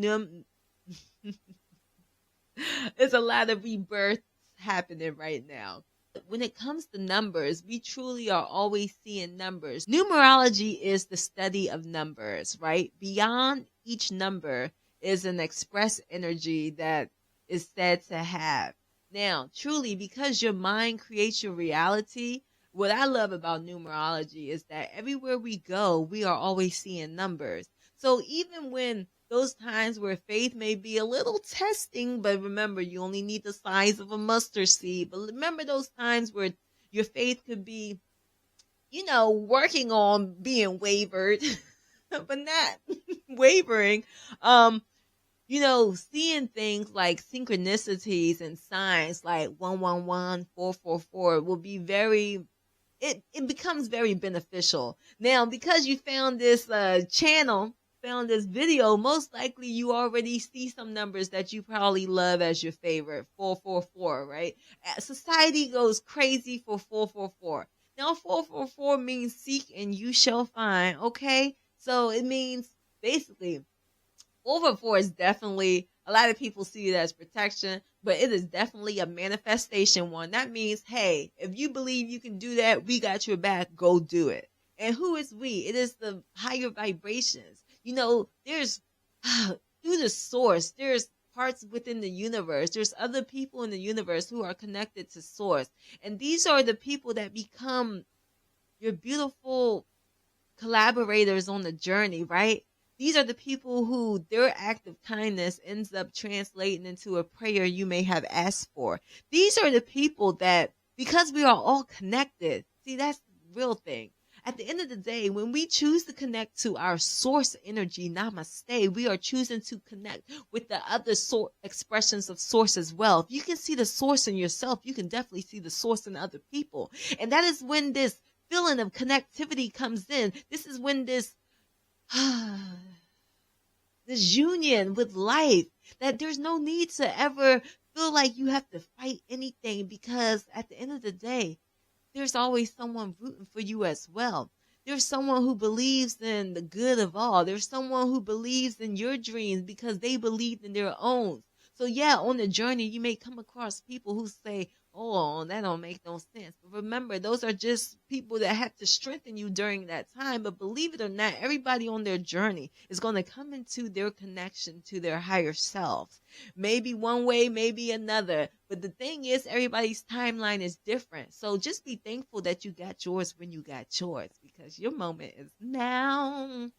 There's a lot of rebirths happening right now. When it comes to numbers, we truly are always seeing numbers. Numerology is the study of numbers, right? Beyond each number is an express energy that is said to have. Now, truly, because your mind creates your reality, what I love about numerology is that everywhere we go, we are always seeing numbers. So even when those times where faith may be a little testing, but remember, you only need the size of a mustard seed. But remember those times where your faith could be, working on being wavered, but not wavering. Seeing things like synchronicities and signs like 111, 444 will be it becomes very beneficial. Now, because you found this found this video, most likely you already see some numbers that you probably love as your favorite. 444, right? Society goes crazy for 444. Now 444 means seek and you shall find, okay? So it means basically 444 is definitely, a lot of people see it as protection, but it is definitely a manifestation one. That means, hey, if you believe you can do that, we got your back, go do it. And who is we? It is the higher vibrations. There's through the source, there's parts within the universe. There's other people in the universe who are connected to source. And these are the people that become your beautiful collaborators on the journey, right? These are the people who their act of kindness ends up translating into a prayer you may have asked for. These are the people that, because we are all connected, see, that's the real thing. At the end of the day, when we choose to connect to our source energy, Namaste, we are choosing to connect with the other expressions of source as well. If you can see the source in yourself, you can definitely see the source in other people. And that is when this feeling of connectivity comes in. This is when this union with life, that there's no need to ever feel like you have to fight anything, because at the end of the day, there's always someone rooting for you as well. There's someone who believes in the good of all. There's someone who believes in your dreams because they believed in their own. So yeah, on the journey, you may come across people who say, "Oh, that don't make no sense." But remember, those are just people that had to strengthen you during that time. But believe it or not, everybody on their journey is going to come into their connection to their higher selves. Maybe one way, maybe another. But the thing is, everybody's timeline is different. So just be thankful that you got yours when you got yours, because your moment is now.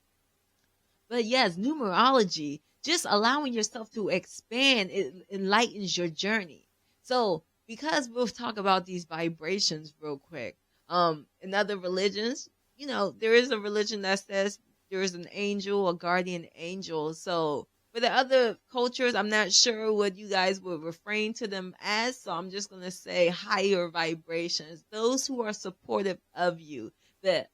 But yes, numerology, just allowing yourself to expand, it enlightens your journey. So, because we'll talk about these vibrations real quick. In other religions, there is a religion that says there is an angel, a guardian angel. So, for the other cultures, I'm not sure what you guys would refrain to them as. So, I'm just going to say higher vibrations, those who are supportive of you, the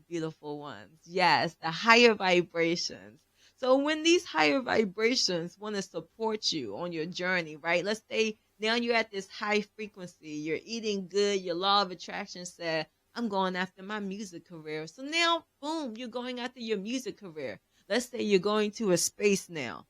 beautiful ones. Yes, the higher vibrations. So when these higher vibrations want to support you on your journey, right? Let's say now you're at this high frequency, you're eating good, your law of attraction said, I'm going after my music career. So now, boom, you're going after your music career. Let's say you're going to a space now.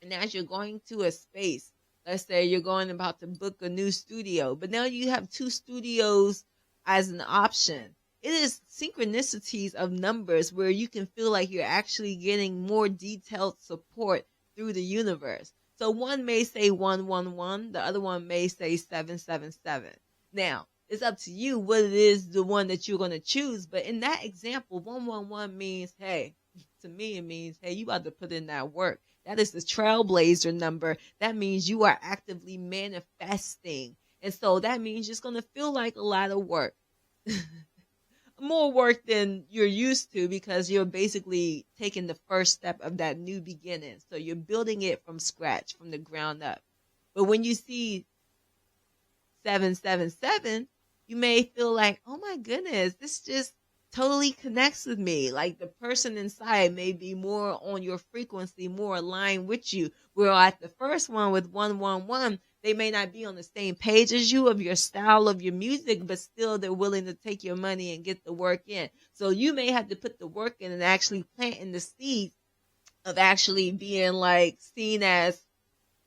And as you're going to a space, let's say you're going about to book a new studio, but now you have two studios as an option. It is synchronicities of numbers where you can feel like you're actually getting more detailed support through the universe. So one may say 111, the other one may say 777. Now, it's up to you what it is, the one that you're going to choose. But in that example, 111 means, hey, to me, it means, hey, you about to put in that work. That is the trailblazer number. That means you are actively manifesting. And so that means it's going to feel like a lot of work. More work than you're used to, because you're basically taking the first step of that new beginning. So you're building it from scratch, from the ground up. But when you see 777, you may feel like, oh my goodness, this just totally connects with me. Like the person inside may be more on your frequency, more aligned with you. Where at the first one with 111, they may not be on the same page as you of your style of your music, but still they're willing to take your money and get the work in. So you may have to put the work in and actually plant in the seeds of actually being like seen as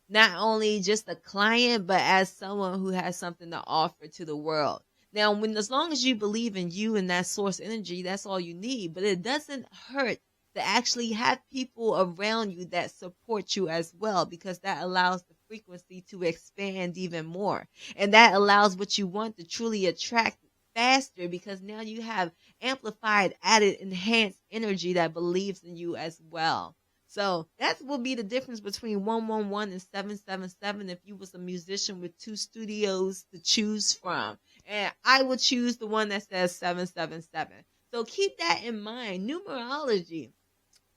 not only just a client, but as someone who has something to offer to the world. Now, as long as you believe in you and that source energy, that's all you need. But it doesn't hurt to actually have people around you that support you as well, because that allows the frequency to expand even more. And that allows what you want to truly attract faster, because now you have amplified, added, enhanced energy that believes in you as well. So that will be the difference between 111 and 777 if you was a musician with two studios to choose from. And I would choose the one that says 777. So keep that in mind. Numerology,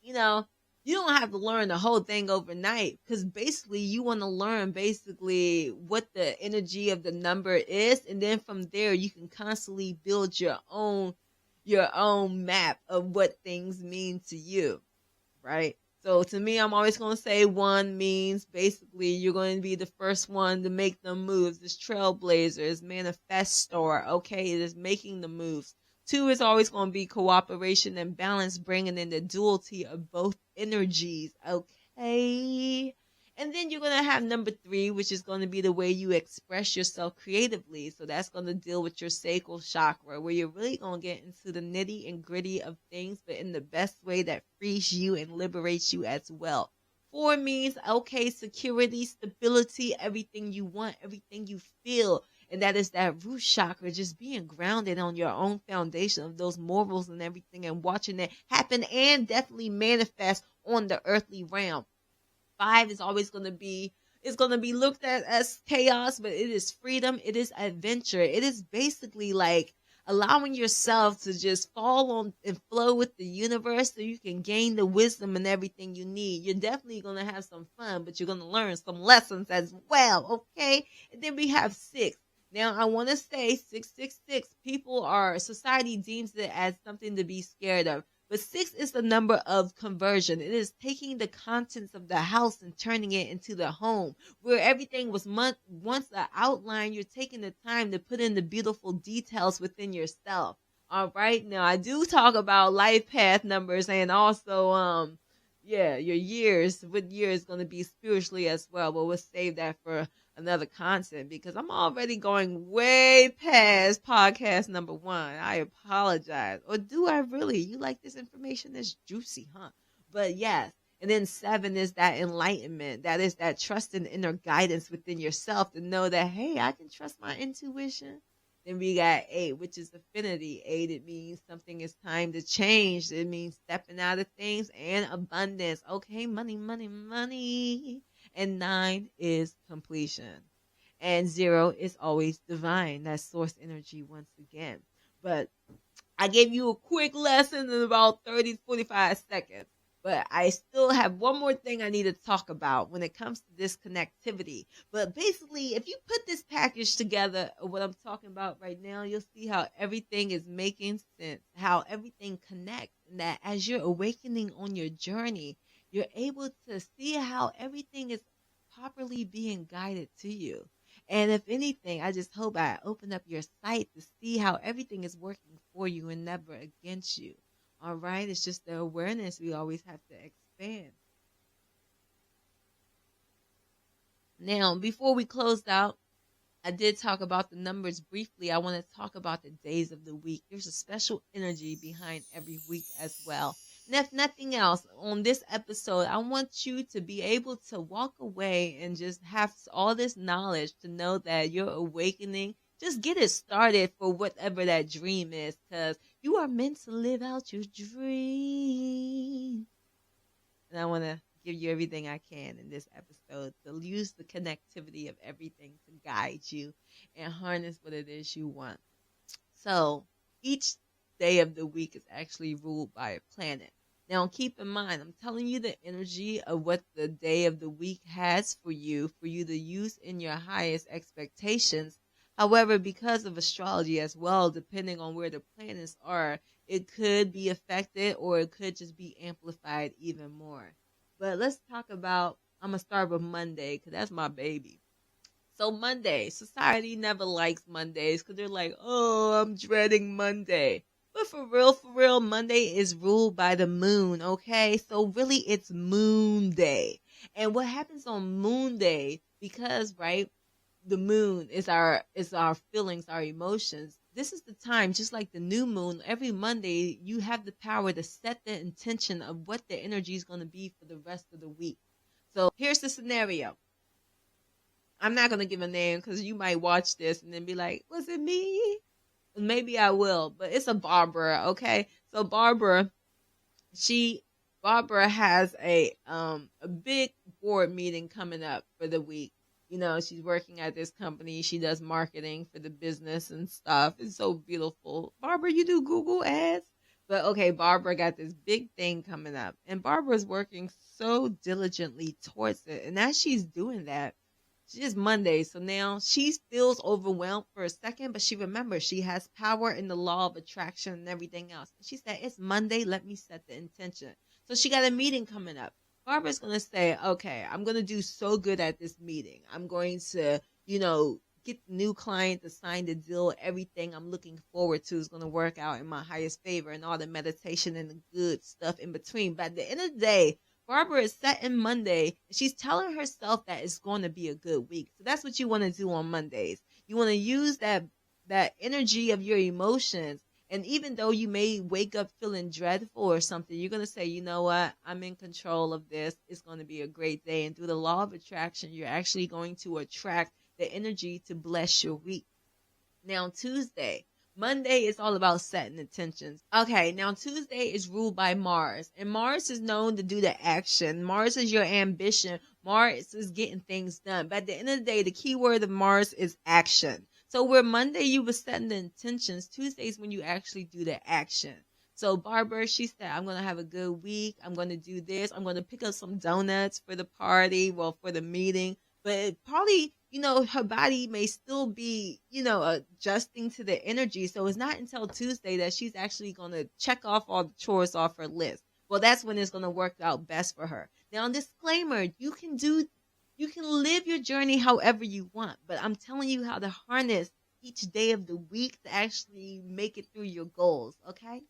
you don't have to learn the whole thing overnight, because basically you want to learn basically what the energy of the number is. And then from there, you can constantly build your own map of what things mean to you, right? So to me, I'm always going to say 1 means basically you're going to be the first one to make the moves. This trailblazer is manifestor. Okay, it is making the moves. 2 is always going to be cooperation and balance, bringing in the duality of both energies. Okay. And then you're going to have number 3, which is going to be the way you express yourself creatively. So that's going to deal with your sacral chakra, where you're really going to get into the nitty and gritty of things, but in the best way that frees you and liberates you as well. 4 means, okay, security, stability, everything you want, everything you feel. And that is that root chakra, just being grounded on your own foundation of those morals and everything, and watching it happen and definitely manifest on the earthly realm. 5 is always going to be, it's going to be looked at as chaos, but it is freedom. It is adventure. It is basically like allowing yourself to just fall on and flow with the universe so you can gain the wisdom and everything you need. You're definitely going to have some fun, but you're going to learn some lessons as well. Okay. And then we have 6. Now, I want to say 666, society deems it as something to be scared of. But 6 is the number of conversion. It is taking the contents of the house and turning it into the home. Where everything was once an outline, you're taking the time to put in the beautiful details within yourself. All right. Now I do talk about life path numbers and also yeah, your years, what year is going to be spiritually as well, but we'll save that for another content because I'm already going way past podcast number 1. I apologize. Or do I really? You like this information? That's juicy, huh? But yes. And then 7 is that enlightenment. That is that trust and inner guidance within yourself to know that, hey, I can trust my intuition. Then we got 8, which is affinity. 8, it means something is time to change. It means stepping out of things and abundance. Okay, money, money, money. And 9 is completion. And 0 is always divine. That's source energy once again. But I gave you a quick lesson in about 30 to 45 seconds. But I still have one more thing I need to talk about when it comes to this connectivity. But basically, if you put this package together, what I'm talking about right now, you'll see how everything is making sense, how everything connects, and that as you're awakening on your journey, you're able to see how everything is properly being guided to you. And if anything, I just hope I open up your sight to see how everything is working for you and never against you. All right, it's just the awareness we always have to expand. Now, before we closed out, I did talk about the numbers briefly. I want to talk about the days of the week. There's a special energy behind every week as well. And if nothing else, on this episode, I want you to be able to walk away and just have all this knowledge to know that you're awakening. Just get it started for whatever that dream is, because you are meant to live out your dream. And I want to give you everything I can in this episode to use the connectivity of everything to guide you and harness what it is you want. So each day of the week is actually ruled by a planet. Now, keep in mind, I'm telling you the energy of what the day of the week has for you to use in your highest expectations. However, because of astrology as well, depending on where the planets are, it could be affected or it could just be amplified even more. But let's talk about, I'm going to start with Monday because that's my baby. So Monday, society never likes Mondays because they're like, oh, I'm dreading Monday. But for real, Monday is ruled by the moon, okay? So really, it's Moon Day. And what happens on Moon Day, because, right, the moon is our feelings, our emotions. This is the time, just like the new moon, every Monday, you have the power to set the intention of what the energy is going to be for the rest of the week. So here's the scenario. I'm not going to give a name because you might watch this and then be like, was it me? Maybe I will, but it's a Barbara, okay? So Barbara has a big board meeting coming up for the week. You know, she's working at this company. She does marketing for the business and stuff. It's so beautiful. Barbara, you do Google ads? But okay, Barbara got this big thing coming up. And Barbara's working so diligently towards it. And as she's doing that, it's Monday. So now she feels overwhelmed for a second, but she remembers she has power in the law of attraction and everything else. She said, it's Monday. Let me set the intention. So she got a meeting coming up. Barbara's going to say, okay, I'm going to do so good at this meeting. I'm going to, get the new client to sign the deal. Everything I'm looking forward to is going to work out in my highest favor, and all the meditation and the good stuff in between. But at the end of the day, Barbara is setting Monday, and she's telling herself that it's going to be a good week. So that's what you want to do on Mondays. You want to use that energy of your emotions. And even though you may wake up feeling dreadful or something, you're going to say, you know what? I'm in control of this. It's going to be a great day. And through the law of attraction, you're actually going to attract the energy to bless your week. Now, Tuesday. Monday is all about setting intentions. Okay, now Tuesday is ruled by Mars. And Mars is known to do the action. Mars is your ambition. Mars is getting things done. But at the end of the day, the key word of Mars is action. So where Monday you were setting the intentions, Tuesday is when you actually do the action. So Barbara, she said, I'm going to have a good week. I'm going to do this. I'm going to pick up some donuts for the party, for the meeting. But it probably, her body may still be, adjusting to the energy. So it's not until Tuesday that she's actually going to check off all the chores off her list. Well, that's when it's going to work out best for her. Now, disclaimer, you can live your journey however you want, but I'm telling you how to harness each day of the week to actually make it through your goals, okay?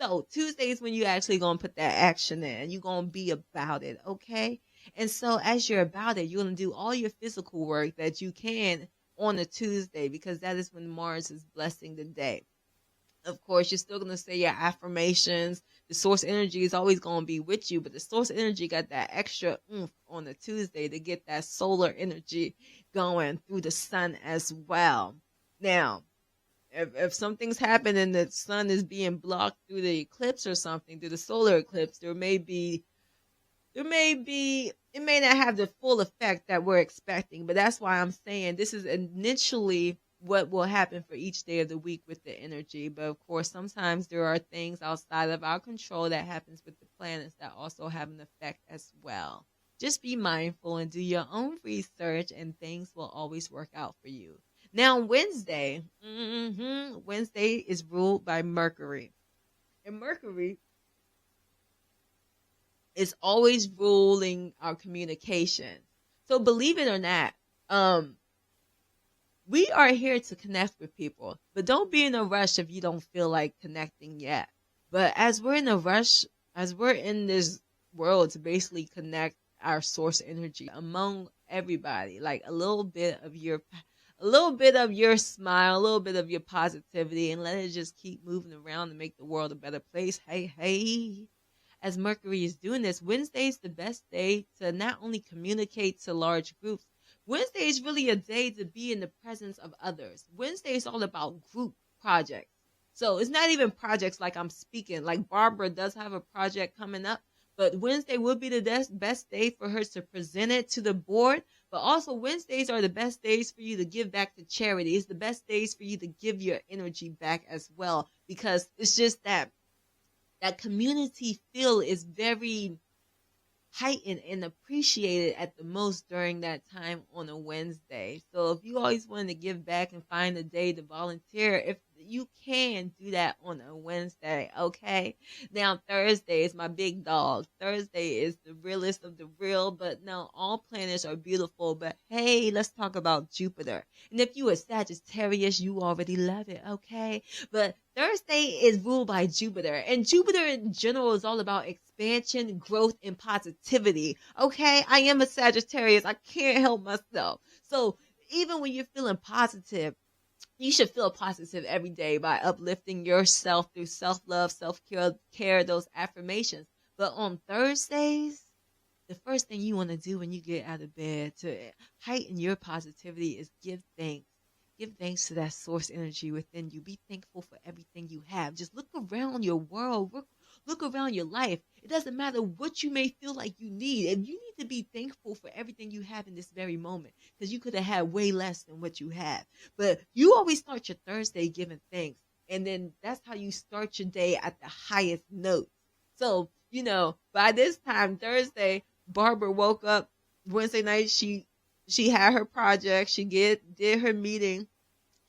So Tuesday is when you actually gonna put that action in. You're gonna be about it, okay? And so as you're about it, you're gonna do all your physical work that you can on a Tuesday because that is when Mars is blessing the day. Of course, you're still gonna say your affirmations. The source energy is always gonna be with you, but the source energy got that extra oomph on a Tuesday to get that solar energy going through the sun as well. Now, if something's happened and the sun is being blocked through the eclipse or something, through the solar eclipse, it may not have the full effect that we're expecting. But that's why I'm saying this is initially what will happen for each day of the week with the energy. But of course, sometimes there are things outside of our control that happens with the planets that also have an effect as well. Just be mindful and do your own research, and things will always work out for you. Now, Wednesday is ruled by Mercury. And Mercury is always ruling our communication. So believe it or not, we are here to connect with people. But don't be in a rush if you don't feel like connecting yet. But as we're in a rush, as we're in this world to basically connect our source energy among everybody, like a little bit of your smile, a little bit of your positivity, and let it just keep moving around to make the world a better place. Hey. As Mercury is doing this, Wednesday is the best day to not only communicate to large groups. Wednesday is really a day to be in the presence of others. Wednesday is all about group projects. So it's not even projects like I'm speaking. Like Barbara does have a project coming up, but Wednesday would be the best day for her to present it to the board. But also Wednesdays are the best days for you to give back to charity. It's the best days for you to give your energy back as well, because it's just that community feel is very heightened and appreciated at the most during that time on a Wednesday. So if you always want to give back and find a day to volunteer, if you can do that on a Wednesday, okay? Now, Thursday is my big dog. Thursday is the realest of the real, but no, all planets are beautiful. But hey, let's talk about Jupiter. And if you are Sagittarius, you already love it, okay? But Thursday is ruled by Jupiter, and Jupiter in general is all about expansion, growth, and positivity. Okay, I am a Sagittarius. I can't help myself. So even when you're feeling positive, you should feel positive every day by uplifting yourself through self-love, self-care, those affirmations. But on Thursdays, the first thing you want to do when you get out of bed to heighten your positivity is give thanks. Give thanks to that source energy within you. Be thankful for everything you have. Just look around your world. Look around your life. It doesn't matter what you may feel like you need. And you need to be thankful for everything you have in this very moment, because you could have had way less than what you have. But you always start your Thursday giving thanks. And then that's how you start your day at the highest note. So, by this time, Thursday, Barbara woke up Wednesday night. She had her project. She did her meeting.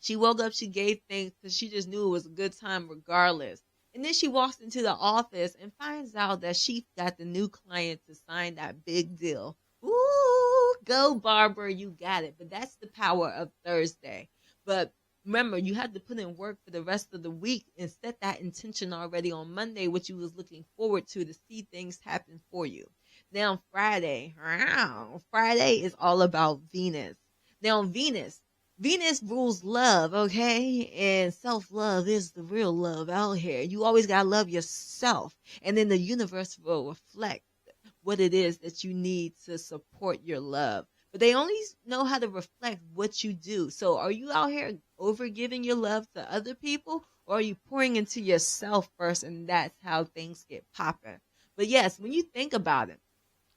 She woke up. She gave thanks because she just knew it was a good time regardless. And then she walks into the office and finds out that she got the new client to sign that big deal. Ooh, go Barbara, you got it. But that's the power of Thursday. But remember, you have to put in work for the rest of the week and set that intention already on Monday, what you was looking forward to see things happen for you. Now, Friday is all about Venus. Now, Venus rules love, okay? And self-love is the real love out here. You always got to love yourself. And then the universe will reflect what it is that you need to support your love. But they only know how to reflect what you do. So are you out here overgiving your love to other people? Or are you pouring into yourself first, and that's how things get popping? But yes, when you think about it,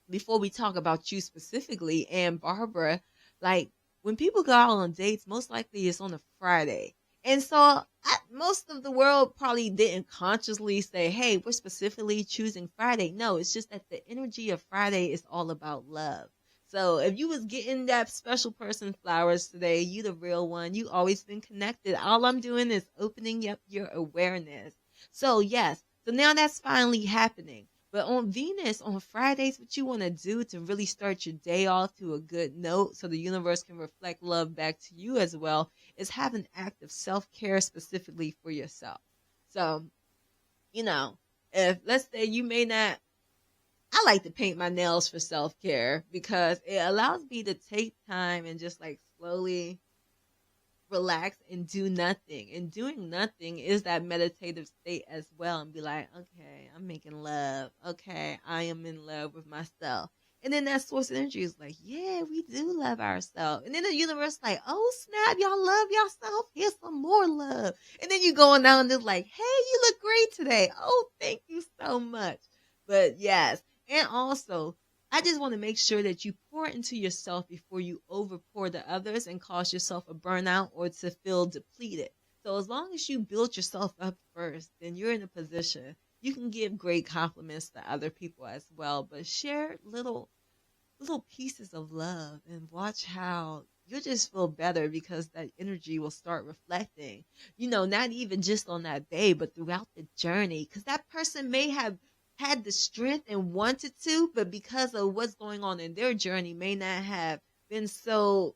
before we talk about you specifically and Barbara, like when people go out on dates, most likely it's on a Friday. And so most of the world probably didn't consciously say, hey, we're specifically choosing Friday. No, it's just that the energy of Friday is all about love. So if you was getting that special person flowers today, you the real one. You always been connected. All I'm doing is opening up your awareness. So yes, so now that's finally happening. But on Venus, on Fridays, what you want to do to really start your day off to a good note so the universe can reflect love back to you as well is have an act of self care specifically for yourself. So, you know, if let's say you may not, I like to paint my nails for self care because it allows me to take time and just like slowly relax and do nothing. And doing nothing is that meditative state as well. And be like, okay, I'm making love. Okay, I am in love with myself. And then that source of energy is like, yeah, we do love ourselves. And then the universe like, oh snap, y'all love yourself. Here's some more love. And then you going down and just like, hey, you look great today. Oh, thank you so much. But yes, and also I just want to make sure that you pour into yourself before you over pour to others and cause yourself a burnout or to feel depleted. So as long as you build yourself up first, then you're in a position you can give great compliments to other people as well, but share little pieces of love and watch how you'll just feel better because that energy will start reflecting, not even just on that day, but throughout the journey. Because that person may have had the strength and wanted to, but because of what's going on in their journey, may not have been so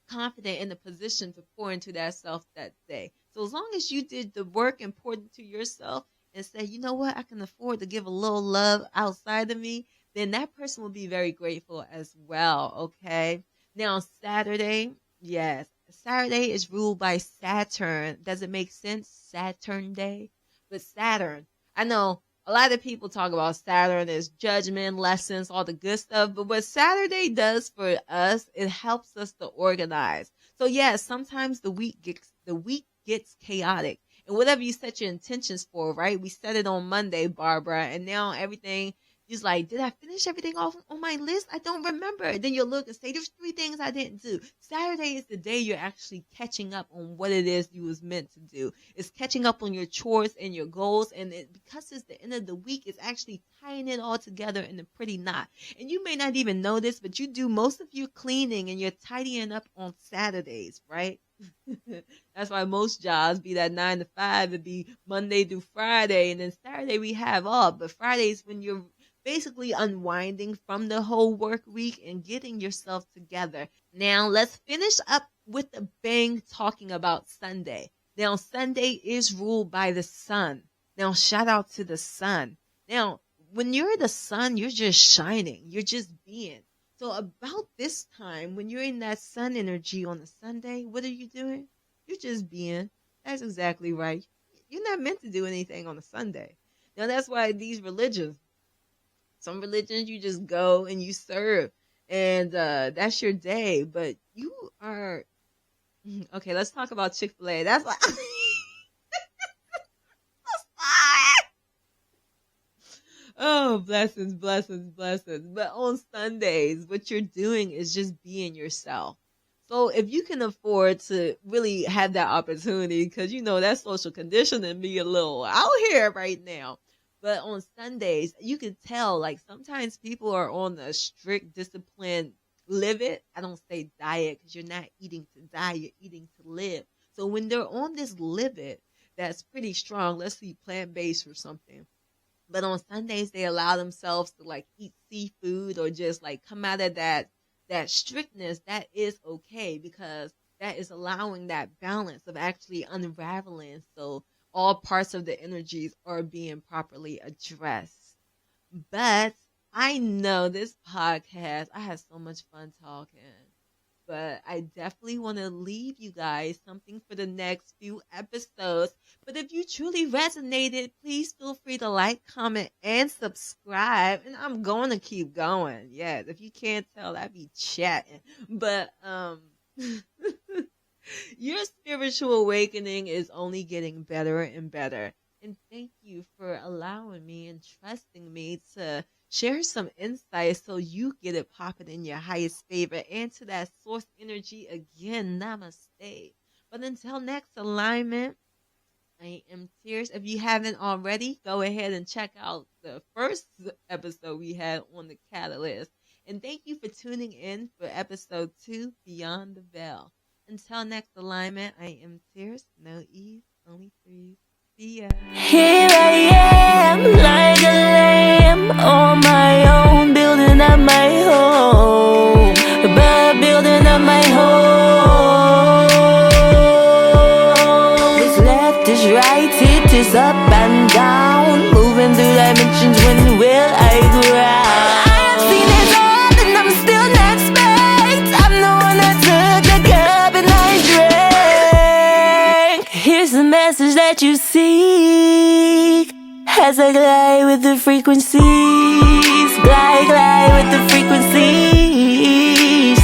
confident in the position to pour into that self that day. So as long as you did the work and poured into yourself and said, you know what, I can afford to give a little love outside of me, then that person will be very grateful as well. Okay. Now, Saturday, yes, Saturday is ruled by Saturn. Does it make sense? Saturn Day? But Saturn, I know a lot of people talk about Saturn as judgment, lessons, all the good stuff. But what Saturday does for us, it helps us to organize. So yes, sometimes the week gets chaotic. And whatever you set your intentions for, right? We set it on Monday, Barbara, and now everything is like, did I finish everything off on my list? I don't remember. Then you'll look and say, there's 3 things I didn't do. Saturday is the day you're actually catching up on what it is you was meant to do. It's catching up on your chores and your goals. And because it's the end of the week, it's actually tying it all together in a pretty knot. And you may not even know this, but you do most of your cleaning and you're tidying up on Saturdays, right? That's why most jobs be that 9 to 5. It'd be Monday through Friday, and then Saturday we have off. But Fridays when you're basically unwinding from the whole work week and getting yourself together. Now let's finish up with a bang talking about Sunday. Now Sunday is ruled by the sun. Now shout out to the sun. Now when you're the sun, you're just shining. You're just being. So about this time, when you're in that sun energy on a Sunday, what are you doing? You're just being. That's exactly right. You're not meant to do anything on a Sunday. Now that's why some religions you just go and you serve, and that's your day. But you are okay. Let's talk about Chick-fil-A. That's why. Oh, blessings, blessings, blessings. But on Sundays, what you're doing is just being yourself. So if you can afford to really have that opportunity, because that social conditioning be a little out here right now. But on Sundays, you can tell like sometimes people are on a strict discipline, live it. I don't say diet because you're not eating to die, you're eating to live. So when they're on this live it, that's pretty strong. Let's see, plant-based or something. But on Sundays, they allow themselves to like eat seafood or just like come out of that strictness. That is okay because that is allowing that balance of actually unraveling. So all parts of the energies are being properly addressed. But I know this podcast, I had so much fun talking. But I definitely want to leave you guys something for the next few episodes. But if you truly resonated, please feel free to like, comment, and subscribe. And I'm going to keep going. Yes, if you can't tell, I be chatting. But your spiritual awakening is only getting better and better. And thank you for allowing me and trusting me to share some insights so you get it popping in your highest favor and to that source energy again. Namaste. But until next alignment, I am Tears. If you haven't already, go ahead and check out the first episode we had on the Catalyst. And thank you for tuning in for episode 2, Beyond the Veil. Until next alignment, I am Tears. No E's, only threes. Yeah. Here I am, like a lamb, on my own, building up my home, but building up my home. It's left, it's right, it is up and down, moving through dimensions, when will I ground? I have seen it all and I'm still not spent. I'm the one that took the cup and I drank. Here's the message that you seek, as I glide with the frequencies, glide with the frequencies.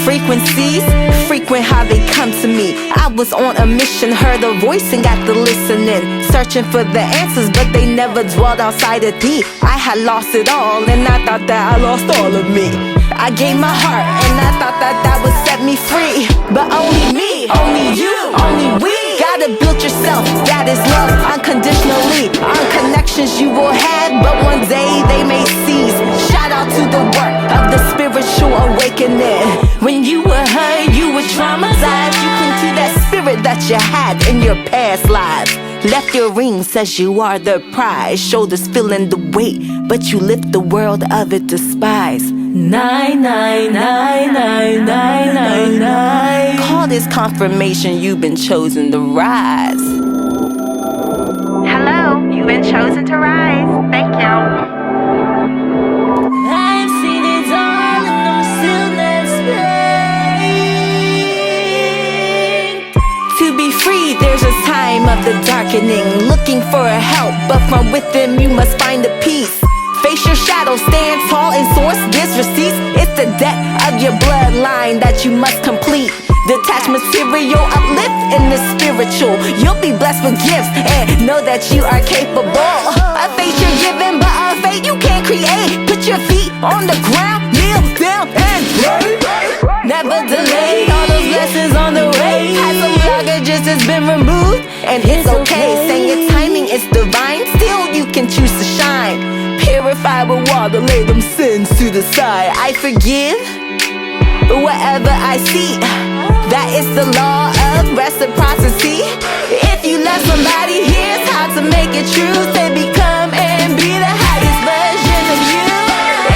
Frequencies, frequent how they come to me. I was on a mission, heard a voice and got to listening, searching for the answers, but they never dwelled outside of thee. I had lost it all and I thought that I lost all of me. I gave my heart and I thought that that would set me free, but only me, only you, only we. Gotta build yourself, that is love, unconditionally. On connections you will have, but one day they may cease. Shout out to the work of the spiritual awakening. When you were hurt, you were traumatized, you cling to that spirit that you had in your past lives. Left your ring, says you are the prize, shoulders feeling the weight, but you lift the world of it despise. 9999999. Call this confirmation you've been chosen to rise. Hello, you've been chosen to rise. Thank you. I've seen it all and I'm still not spanked. To be free, there's a time of the darkening, looking for a help, but from within you must find a peace. Face your shadow, stand tall and source gives receipts. It's the debt of your bloodline that you must complete. Detach material, uplift in the spiritual. You'll be blessed with gifts and know that you are capable. A faith you're given, but a faith you can't create. Put your feet on the ground, kneel down and pray. Never delay, all those blessings on the way. Had some blockages that's been removed, and it's okay. Saying your timing is divine, still you can choose to shine. Purify with water, lay them sins to the side. I forgive whatever I see. That is the law of reciprocity. If you love somebody, here's how to make it true. Say become and be the highest version of you.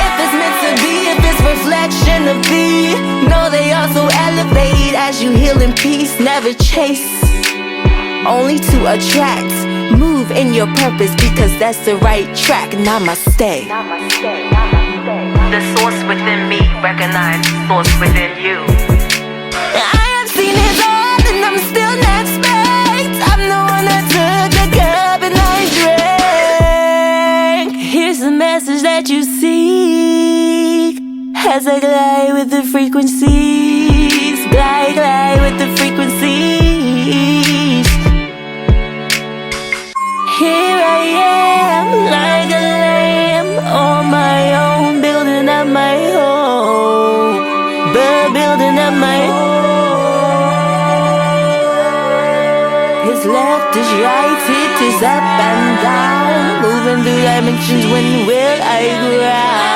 If it's meant to be, if it's reflection of thee, know they also elevate as you heal in peace. Never chase, only to attract. Move in your purpose because that's the right track. Namaste. Namaste. Namaste. The source within me, recognize the source within you. I have seen it all and I'm still not spanked. I'm the one that took the cup and I drank. Here's the message that you seek, as I glide with the frequencies, glide with the frequencies. Here I am, like a lamb, on my own, building up my home, but building up my home. His left is right, it is up and down, moving through dimensions, when will I ground?